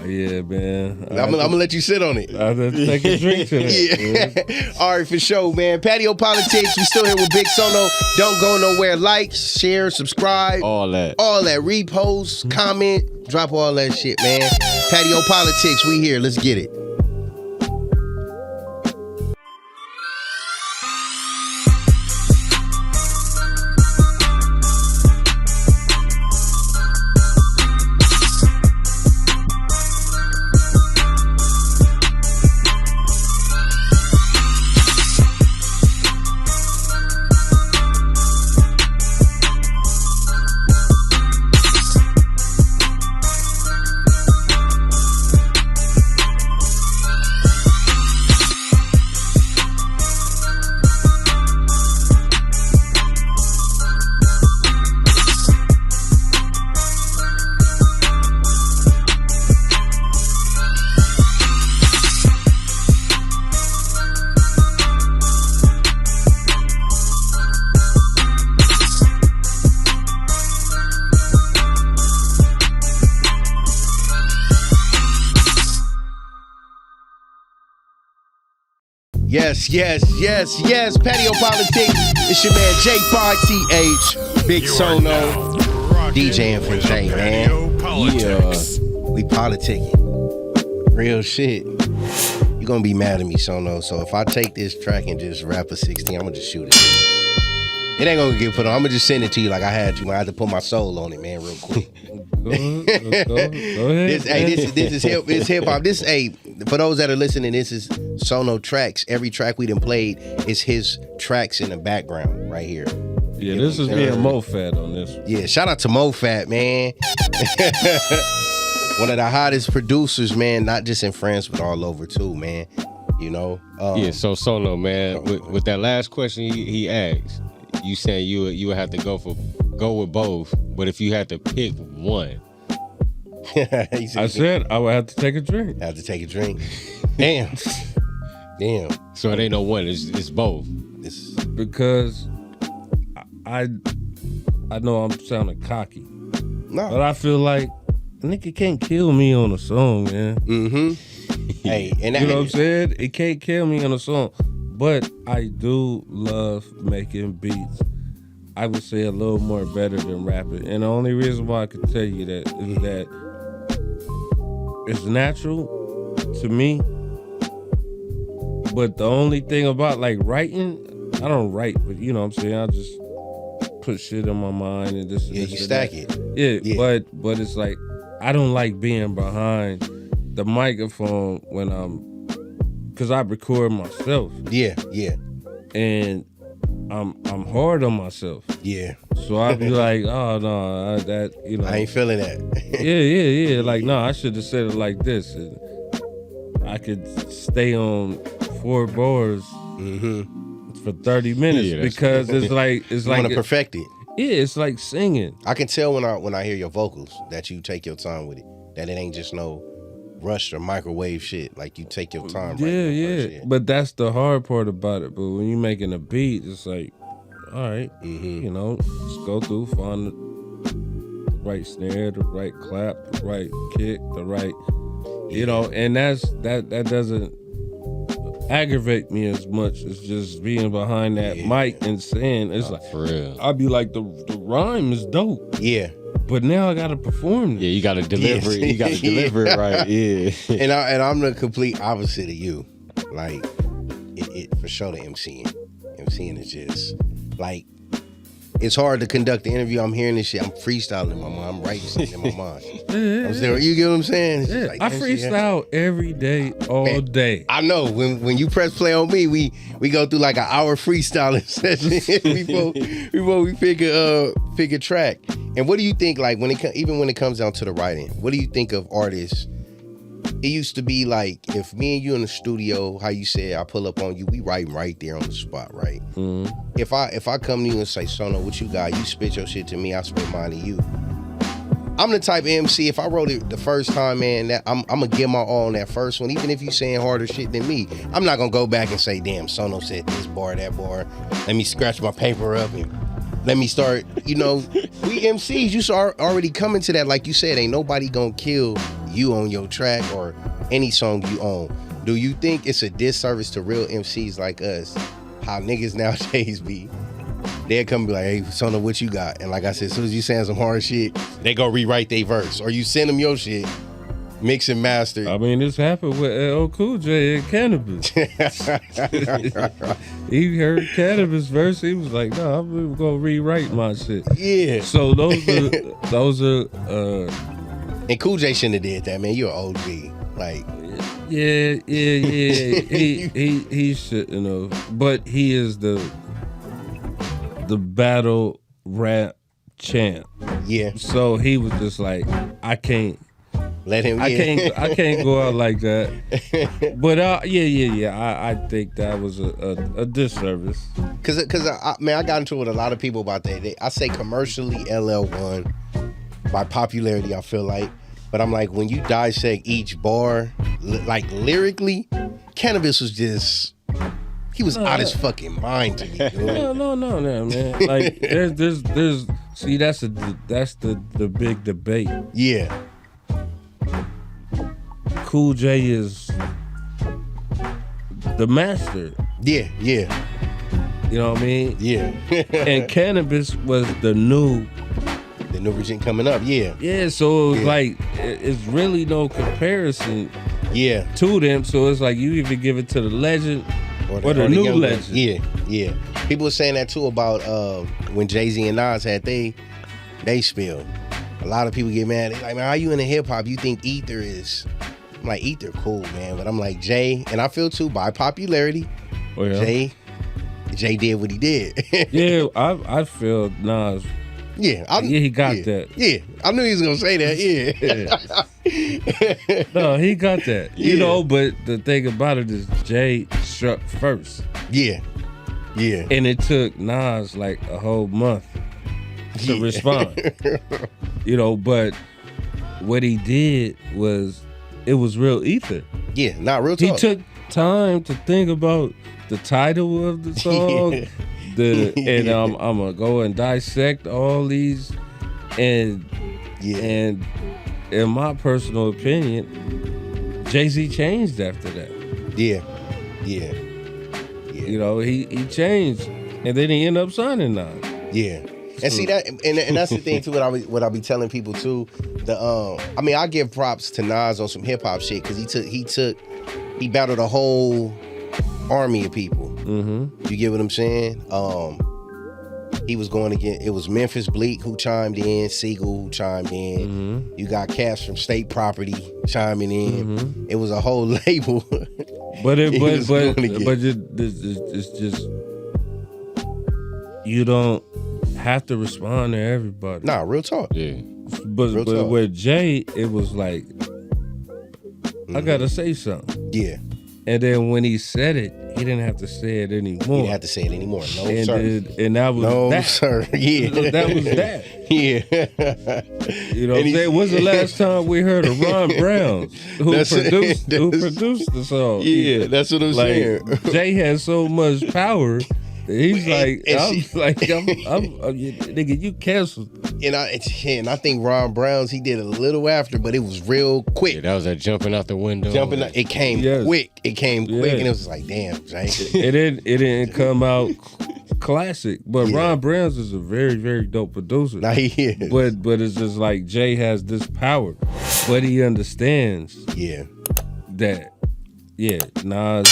Yeah, man. I'm gonna let you sit on it. I'll take a drink to that. Yeah. All right, for sure, man. Patio PolitiCz. We still here with Big Sono. Don't go nowhere. Like, share, subscribe. All that. Repost, comment, drop all that shit, man. Patio PolitiCz. We here. Let's get it. Yes. Patio PolitiCz. It's your man J-PTH, Big Sono, DJ for J, man. We politicking. Real shit. You're gonna be mad at me, Sono. So if I take this track and just rap a 16, I'm gonna just shoot it. It ain't gonna get put on. I'm gonna just send it to you like I had to. I had to put my soul on it, man, real quick. Go ahead. This is hip hop. This for those that are listening, this is Sono tracks. Every track we done played is his tracks in the background right here. Yeah, this is me and MoFak on this one. Yeah, shout out to MoFak, man. One of the hottest producers, man, not just in France, but all over too, man. You know? Yeah, so Sono, man, with that last question he asked, you said you would have to go with both, but if you had to pick one. I said I would have to take a drink. I have to take a drink. Damn. So it ain't no one, it's both. Because I know I'm sounding cocky. No. But I feel like a nigga can't kill me on a song, man. Mm-hmm. Hey, and you know what I'm saying? It can't kill me on a song. But I do love making beats. I would say a little more better than rapping. And the only reason why I could tell you that is that it's natural to me. But the only thing about like writing, I don't write, but you know what I'm saying? I just put shit in my mind and this. Yeah, you stack it. Yeah. But it's like I don't like being behind the microphone when cause I record myself. Yeah. And I'm hard on myself. Yeah. So I be like, oh no, that you know. I ain't feeling that. Yeah. Like no, I should have said it like this. And I could stay on 4 bars for 30 minutes because it's like you want to perfect it. Yeah, it's like singing. I can tell when I hear your vocals that you take your time with it. That it ain't just no rush or microwave shit. Like you take your time. Yeah. But that's the hard part about it. But when you're making a beat, it's like, all right, you know, just go through, find the right snare, the right clap, the right kick, the right, you know, and that doesn't aggravate me as much as just being behind that mic and saying it's like for real. I'd be like the rhyme is dope. Yeah. But now I gotta perform it. Yeah, you gotta deliver it. You gotta deliver it right. Yeah. And I'm the complete opposite of you. Like it for sure the MCing. MCing is just like it's hard to conduct the interview. I'm hearing this shit. I'm freestyling in my mind. I'm writing something in my mind. I'm saying, you get what I'm saying? It's just like, I freestyle every day, all day. I know. When you press play on me, we go through like an hour freestyling session before we pick a track. And what do you think? Like when it comes down to the writing, what do you think of artists? It used to be like if me and you in the studio, how you said I pull up on you, we writing right there on the spot, right? Mm-hmm. If I come to you and say, Sono, what you got? You spit your shit to me, I spit mine to you. I'm the type of MC, if I wrote it the first time, man, that I'm gonna give my all on that first one, even if you saying harder shit than me. I'm not gonna go back and say, damn, Sono said this bar, that bar. Let me scratch my paper up and let me start, you know, we MCs, you start already coming to that, like you said, ain't nobody gonna kill you on your track or any song you own. Do you think it's a disservice to real MCs like us, how niggas nowadays be? They'll come and be like, hey, Sono, what you got? And like I said, as soon as you saying some hard shit, they go rewrite their verse. Or you send them your shit, mix and master. I mean, this happened with LL Cool J and Cannabis. He heard Cannabis verse, he was like, no, I'm gonna rewrite my shit. Yeah. So those are and Cool J shouldn't have did that, man. You're an OG. Like Yeah. He shouldn't have. But he is the battle rap champ. Yeah. So he was just like, I can't let him. I can't go out like that. But I think that was a disservice. Cause I got into it with a lot of people about that. I say commercially LL won by popularity. I feel like, but I'm like when you dissect each bar, like lyrically, Cannabis was just. He was out his fucking mind to me, dude. No, man. Like there's see that's the big debate. Yeah. Cool J is the master. Yeah. You know what I mean? Yeah. And Cannabis was the new regime coming up. Yeah, so it was like it's really no comparison. Yeah. To them, so it's like you either give it to the legend or the new legend. Yeah. People were saying that too about when Jay-Z and Nas had they spill. A lot of people get mad. They're like, man, how you into hip hop? You think Ether is? I'm like, Ether cool, man. But I'm like, Jay, and I feel too by popularity. Oh, yeah. Jay did what he did. Yeah, I feel Nas. Yeah, he got that. Yeah, I knew he was gonna say that. Yeah. No, he got that. You know, but the thing about it is Jay struck first. Yeah. And it took Nas like a whole month to respond. You know, but what he did was it was real Ether. Yeah, not real talk. He took time to think about the title of the song. And I'm gonna go and dissect all these, and in my personal opinion, Jay-Z changed after that. Yeah. You know, he changed, and then he ended up signing Nas. Yeah. And see that, and that's the thing too. What I be telling people too. I mean, I give props to Nas on some hip hop shit because he battled a whole army of people. Mm-hmm. You get what I'm saying? He was going again. It was Memphis Bleak who chimed in, Siegel who chimed in. Mm-hmm. You got cats from State Property chiming in. Mm-hmm. It was a whole label. It's just you don't have to respond to everybody. Nah, real talk. Yeah. But with Jay, it was like I gotta say something. Yeah. And then when he said it, he didn't have to say it anymore. He didn't have to say it anymore. No, sir. And that was that. Sir. Yeah. That was that. Yeah. You know what I'm saying? When's the last time we heard of Ron Brown who produced the song? Yeah, that's what I'm saying. Jay has so much power. He's like, nigga, you canceled. And I think Ron Brown's he did a little after, but it was real quick. Yeah, that was that jumping out the window. It came quick. It came quick, and it was like, damn, Jay. It didn't come out classic, but Ron Brown's is a very, very dope producer. Nah, he is. But it's just like Jay has this power, but he understands. That Nas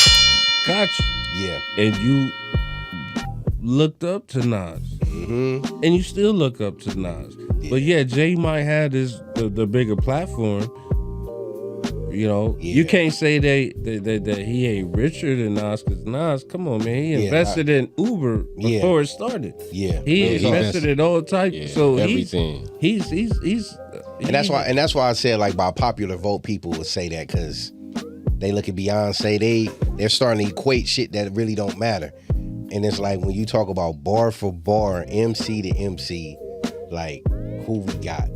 got you. Yeah, and you looked up to Nas, and you still look up to Nas. But Jay might have the bigger platform. You know, you can't say that he ain't richer than Nas, because Nas, come on, man, he invested in Uber before it started. He invested in all types. So everything. He's and that's why I said like by popular vote people would say that because they look at Beyonce, they're starting to equate shit that really don't matter. And it's like when you talk about bar for bar, MC to MC, like who we got,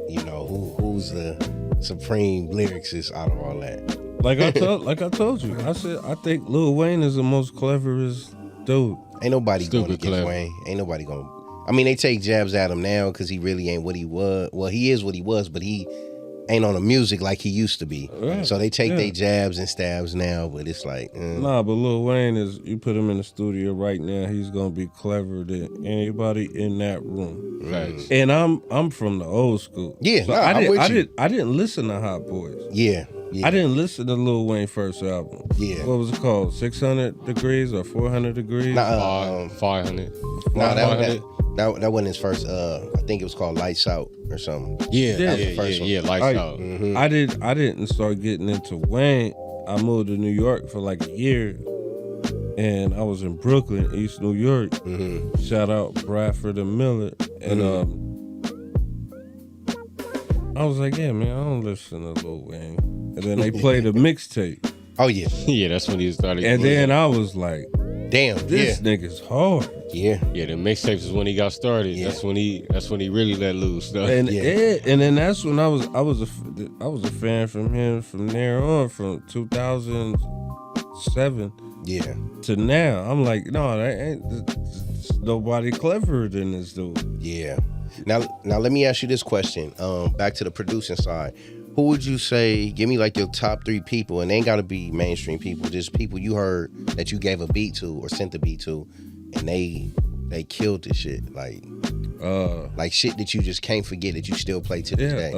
you know, who's the supreme lyricist out of all that. Like I told you, I said I think Lil Wayne is the most cleverest dude. Ain't nobody going against Wayne. Ain't nobody going. I mean, they take jabs at him now because he really ain't what he was. Well, he is what he was, but he ain't on the music like he used to be. Right. So they take their jabs and stabs now, but it's like nah, but Lil Wayne is, you put him in the studio right now, he's gonna be cleverer than anybody in that room. Right. And I'm from the old school. Yeah, so I didn't listen to Hot Boys. Yeah. I didn't listen to Lil Wayne's first album. Yeah. What was it called? 600 Degrees or 400 Degrees? 500. No, that wasn't his first. I think it was called Lights Out or something. Yeah, Lights Out. Mm-hmm. I didn't start getting into Wayne. I moved to New York for like a year, and I was in Brooklyn, East New York. Mm-hmm. Shout out Bradford and Miller, and I was like, yeah, man, I don't listen to Lil Wayne. And then they played a mixtape. Oh yeah, that's when he started. And then I was like, damn, this nigga's hard. Yeah, the mixtapes is when he got started. Yeah. That's when he really let loose. And and then that's when I was a fan from him from there on, from 2007 to now. I'm like, no, that ain't nobody cleverer than this dude. Yeah. Now let me ask you this question. Back to the producing side. Who would you say? Give me like your top 3 people, and they ain't gotta be mainstream people. Just people you heard that you gave a beat to or sent the beat to, and they killed this shit. Like shit that you just can't forget that you still play to this day.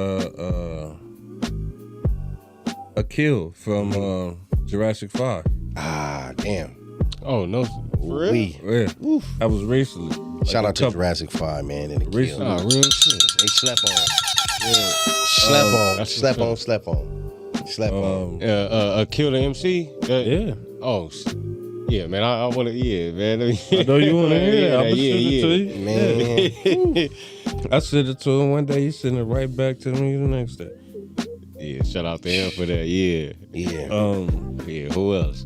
A kill from Jurassic 5. Ah, damn. Oh no, for real? Yeah, that was recently. Shout out to Jurassic 5, man, and the kill. Oh, real shit. They slept on. Yeah. Slept on. A kill the MC. Yeah. Oh. Yeah, man. I want to. Yeah, man. I know you want to hear that. I'm gonna send it to you, man. I sent it to him one day. He sent it right back to me the next day. Yeah, shout out to him for that. Yeah. Yeah. Who else?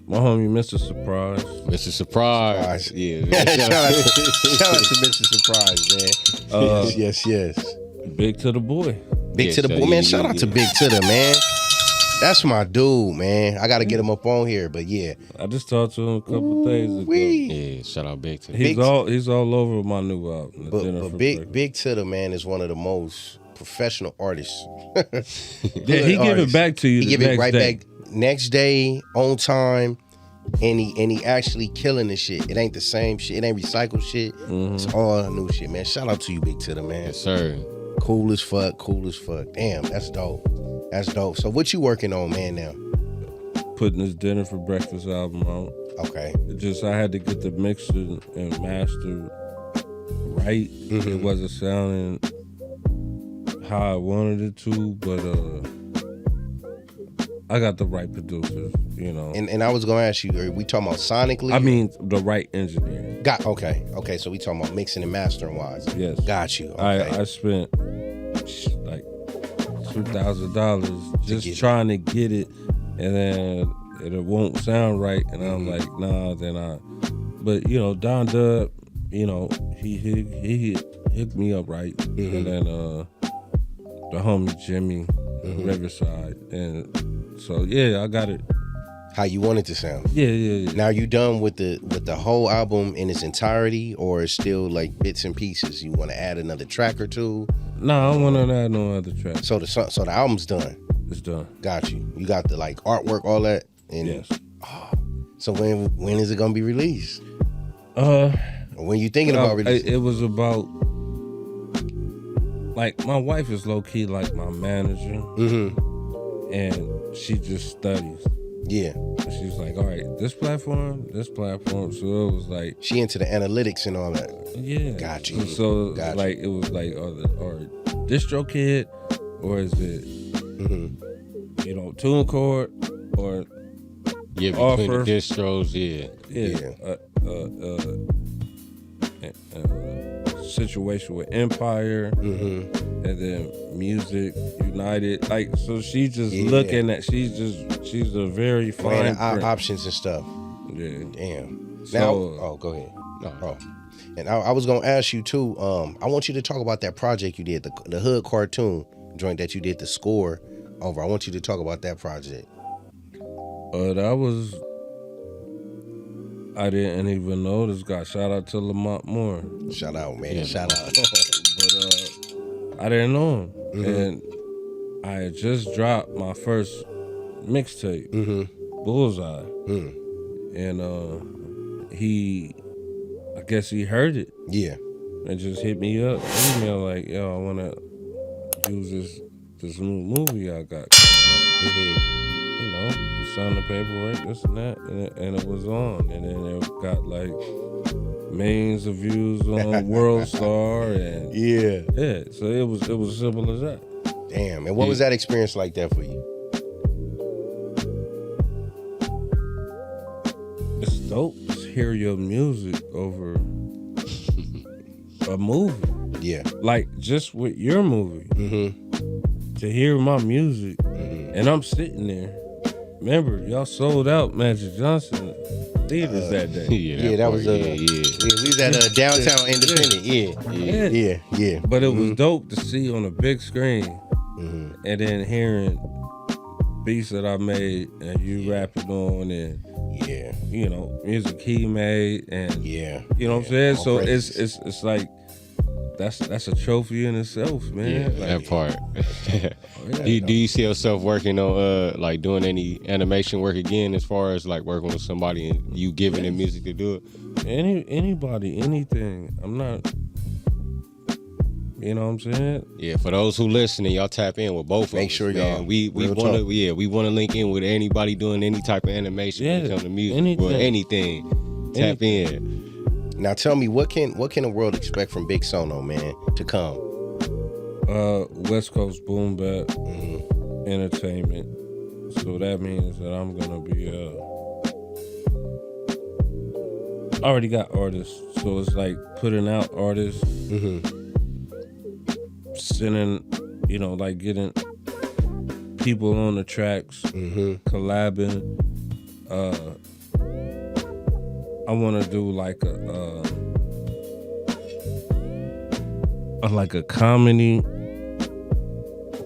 My homie, Mr. Surprise. Mr. Surprise. Yeah. Man. Shout out to Mr. Surprise, man. Yes. Big to the boy. Big to the boy, man. Shout out to Big to the man. That's my dude, man. I gotta get him up on here, but yeah. I just talked to him a couple days ago. Yeah, shout out Big to the. He's all over my new album. But Big to the man is one of the most professional artists. He give it back to you. He give it right back next day, on time, and he actually killing the shit. It ain't the same shit. It ain't recycled shit. Mm-hmm. It's all new shit, man. Shout out to you, Big to the man. Yes, sir. Cool as fuck. Damn, that's dope. So what you working on, man, now? Putting this Dinner for Breakfast album out. Okay. I had to get the mixer and master right. Mm-hmm. It wasn't sounding how I wanted it to, but I got the right producers, you know. And I was gonna ask you, are we talking about sonically? I mean the right engineer. Okay. So we talking about mixing and mastering wise. Yes. Got you. Okay. I spent like $2,000 just trying to get it, and then it won't sound right, and I'm like, nah. But you know, Don Dub, you know, he hooked me up right, and then the homie Jimmy, Riverside, and so yeah, I got it how you want it to sound. Yeah. Now, are you done with the whole album in its entirety, or is still like bits and pieces? You want to add another track or two? No, I don't want to add no other track. So the album's done. It's done. Got you. You got the like artwork, all that. And, yes. So when is it gonna be released? When you thinking about releasing? It was about like my wife is low key like my manager, and she just studies. Yeah. She's like, all right, this platform. So it was like she into the analytics and all that. Yeah. Got you. So like it was like, or distro kid, or is it you know, tune chord, or between offer. The distros, situation with Empire, and then Music United. Like, so she just looking at. She's a very fine options and stuff. Yeah. Damn. So, now, go ahead. No. And I was gonna ask you too. I want you to talk about that project you did, the Hood cartoon joint that you did the score over. I want you to talk about that project. That was. I didn't even know this guy. Shout out to Lamont Moore. Shout out, man. Yeah, shout out. But I didn't know him, and I had just dropped my first mixtape, Bullseye, and I guess he heard it, and just hit me up, email like, yo, I want to use this new movie I got. You know, you signed the paperwork, this and that, and it was on, and then it got like millions of views on World Star, and so it was simple as that. Damn. And what was that experience like that for you? It's dope to hear your music over a movie. Yeah. Like just with your movie, to hear my music, and I'm sitting there. Remember, y'all sold out Magic Johnson theaters that day. That was we was at downtown Independent. Yeah. But it was dope to see on a big screen, and then hearing beats that I made and you rapping on, and you know, music he made, and you know what I'm saying. So it's like that's a trophy in itself, man. Yeah, that part. Yeah, do you see yourself working on like doing any animation work again, as far as like working with somebody and you giving them music to do it? Anybody, anything. I'm not. You know what I'm saying? Yeah, for those who listening, y'all tap in with both of us. Make sure y'all. We want to link in with anybody doing any type of animation when it comes to music or anything. Tap in. Now tell me, what can the world expect from Big Sono, man, to come? Westcoast Boombap Entertainment. So that means that I'm gonna be I already got artists, so it's like putting out artists, sending, like getting people on the tracks, collabing. I want to do like a comedy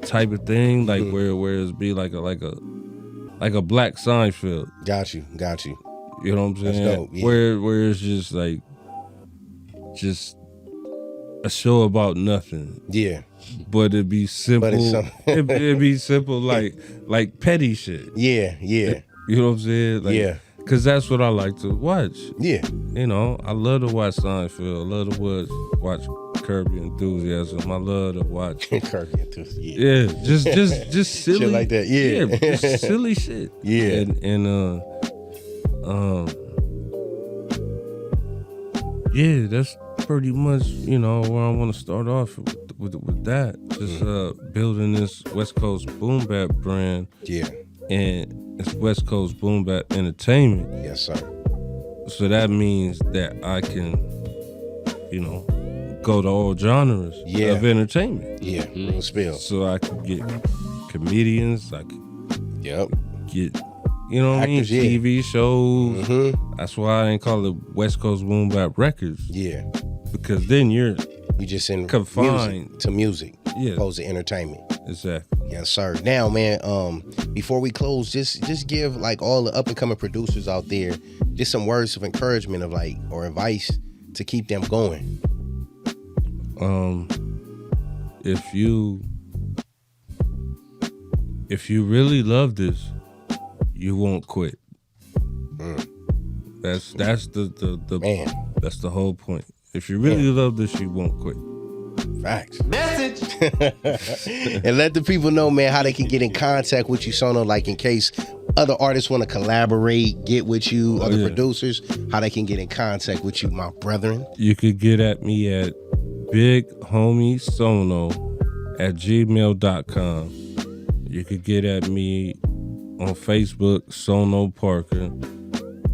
type of thing, like where it's be like a Black Seinfeld. Got you. You know what I'm saying? That's dope, yeah. Where it's just like a show about nothing. Yeah. But it'd be simple. It'd be simple, like petty shit. Yeah. You know what I'm saying? Like, yeah. Cause that's what I like to watch. Yeah. I love to watch Seinfeld. I love to watch Curb Your Enthusiasm. I love to watch Curb Your Enthusiasm. Yeah, just silly shit like that. Yeah, just silly shit. Yeah, yeah, that's pretty much where I want to start off with that. Just building this Westcoast Boombap brand. Yeah. And it's Westcoast Boombap Entertainment. Yes, sir. So that means that I can, go to all genres of entertainment. Yeah, real spill. So I can get comedians, I can get, Actors, TV shows. That's why I ain't call it Westcoast Boombap Records. Yeah. Because then you just in confined to music, opposed to entertainment. Exactly. Yes, sir. Now, man, before we close, just give like all the up and coming producers out there just some words of encouragement or advice to keep them going. If you really love this, you won't quit. That's the man. That's the whole point. If you really love this, you won't quit. Facts. Message. And let the people know, man, how they can get in contact with you, Sono, like in case other artists want to collaborate, get with you, other producers, how they can get in contact with you, my brethren. You could get at me at bighomies@gmail.com. You could get at me on Facebook, Sono Parker.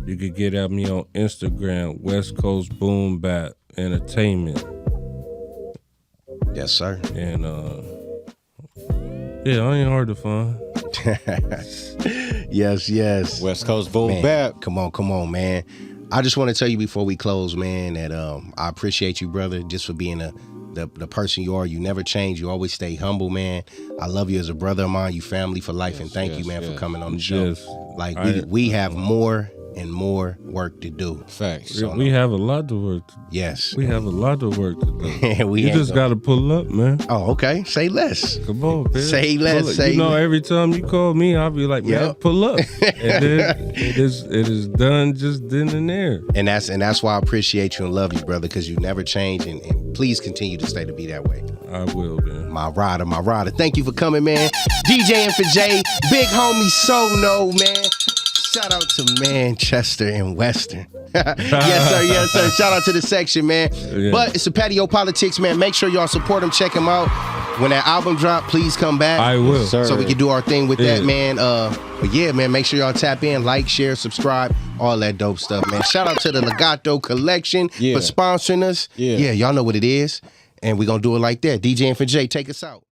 You could get at me on Instagram, Westcoast Boombap Entertainment. Yes, sir. And I ain't hard to find. Yes. Westcoast Boombap. Come on, man. I just want to tell you before we close, man, that I appreciate you, brother, just for being the person you are. You never change. You always stay humble, man. I love you as a brother of mine. You family for life, and thank you, man, for coming on the show. Yes. Like we have more and more work to do. Facts. We have a lot of work to do. Yes. We have a lot of work to do. You just got to pull up, man. Oh, okay. Say less. Come on, man. Say less. Every time you call me, I'll be like, man, pull up. And then it is done just then and there. And that's why I appreciate you and love you, brother, because you never change, and please continue to stay to be that way. I will, man. My rider. Thank you for coming, man. DJing for Jay, big homie Sono, man. Shout out to Manchester and Western. Yes, sir. Shout out to the section, man. Yeah. But it's a Patio PolitiCz, man. Make sure y'all support him. Check him out. When that album drop, please come back. I will. So we can do our thing with that, man. But yeah, man, make sure y'all tap in, like, share, subscribe, all that dope stuff, man. Shout out to the Legato Collection for sponsoring us. Yeah, y'all know what it is. And we're going to do it like that. DJing for Jay, take us out.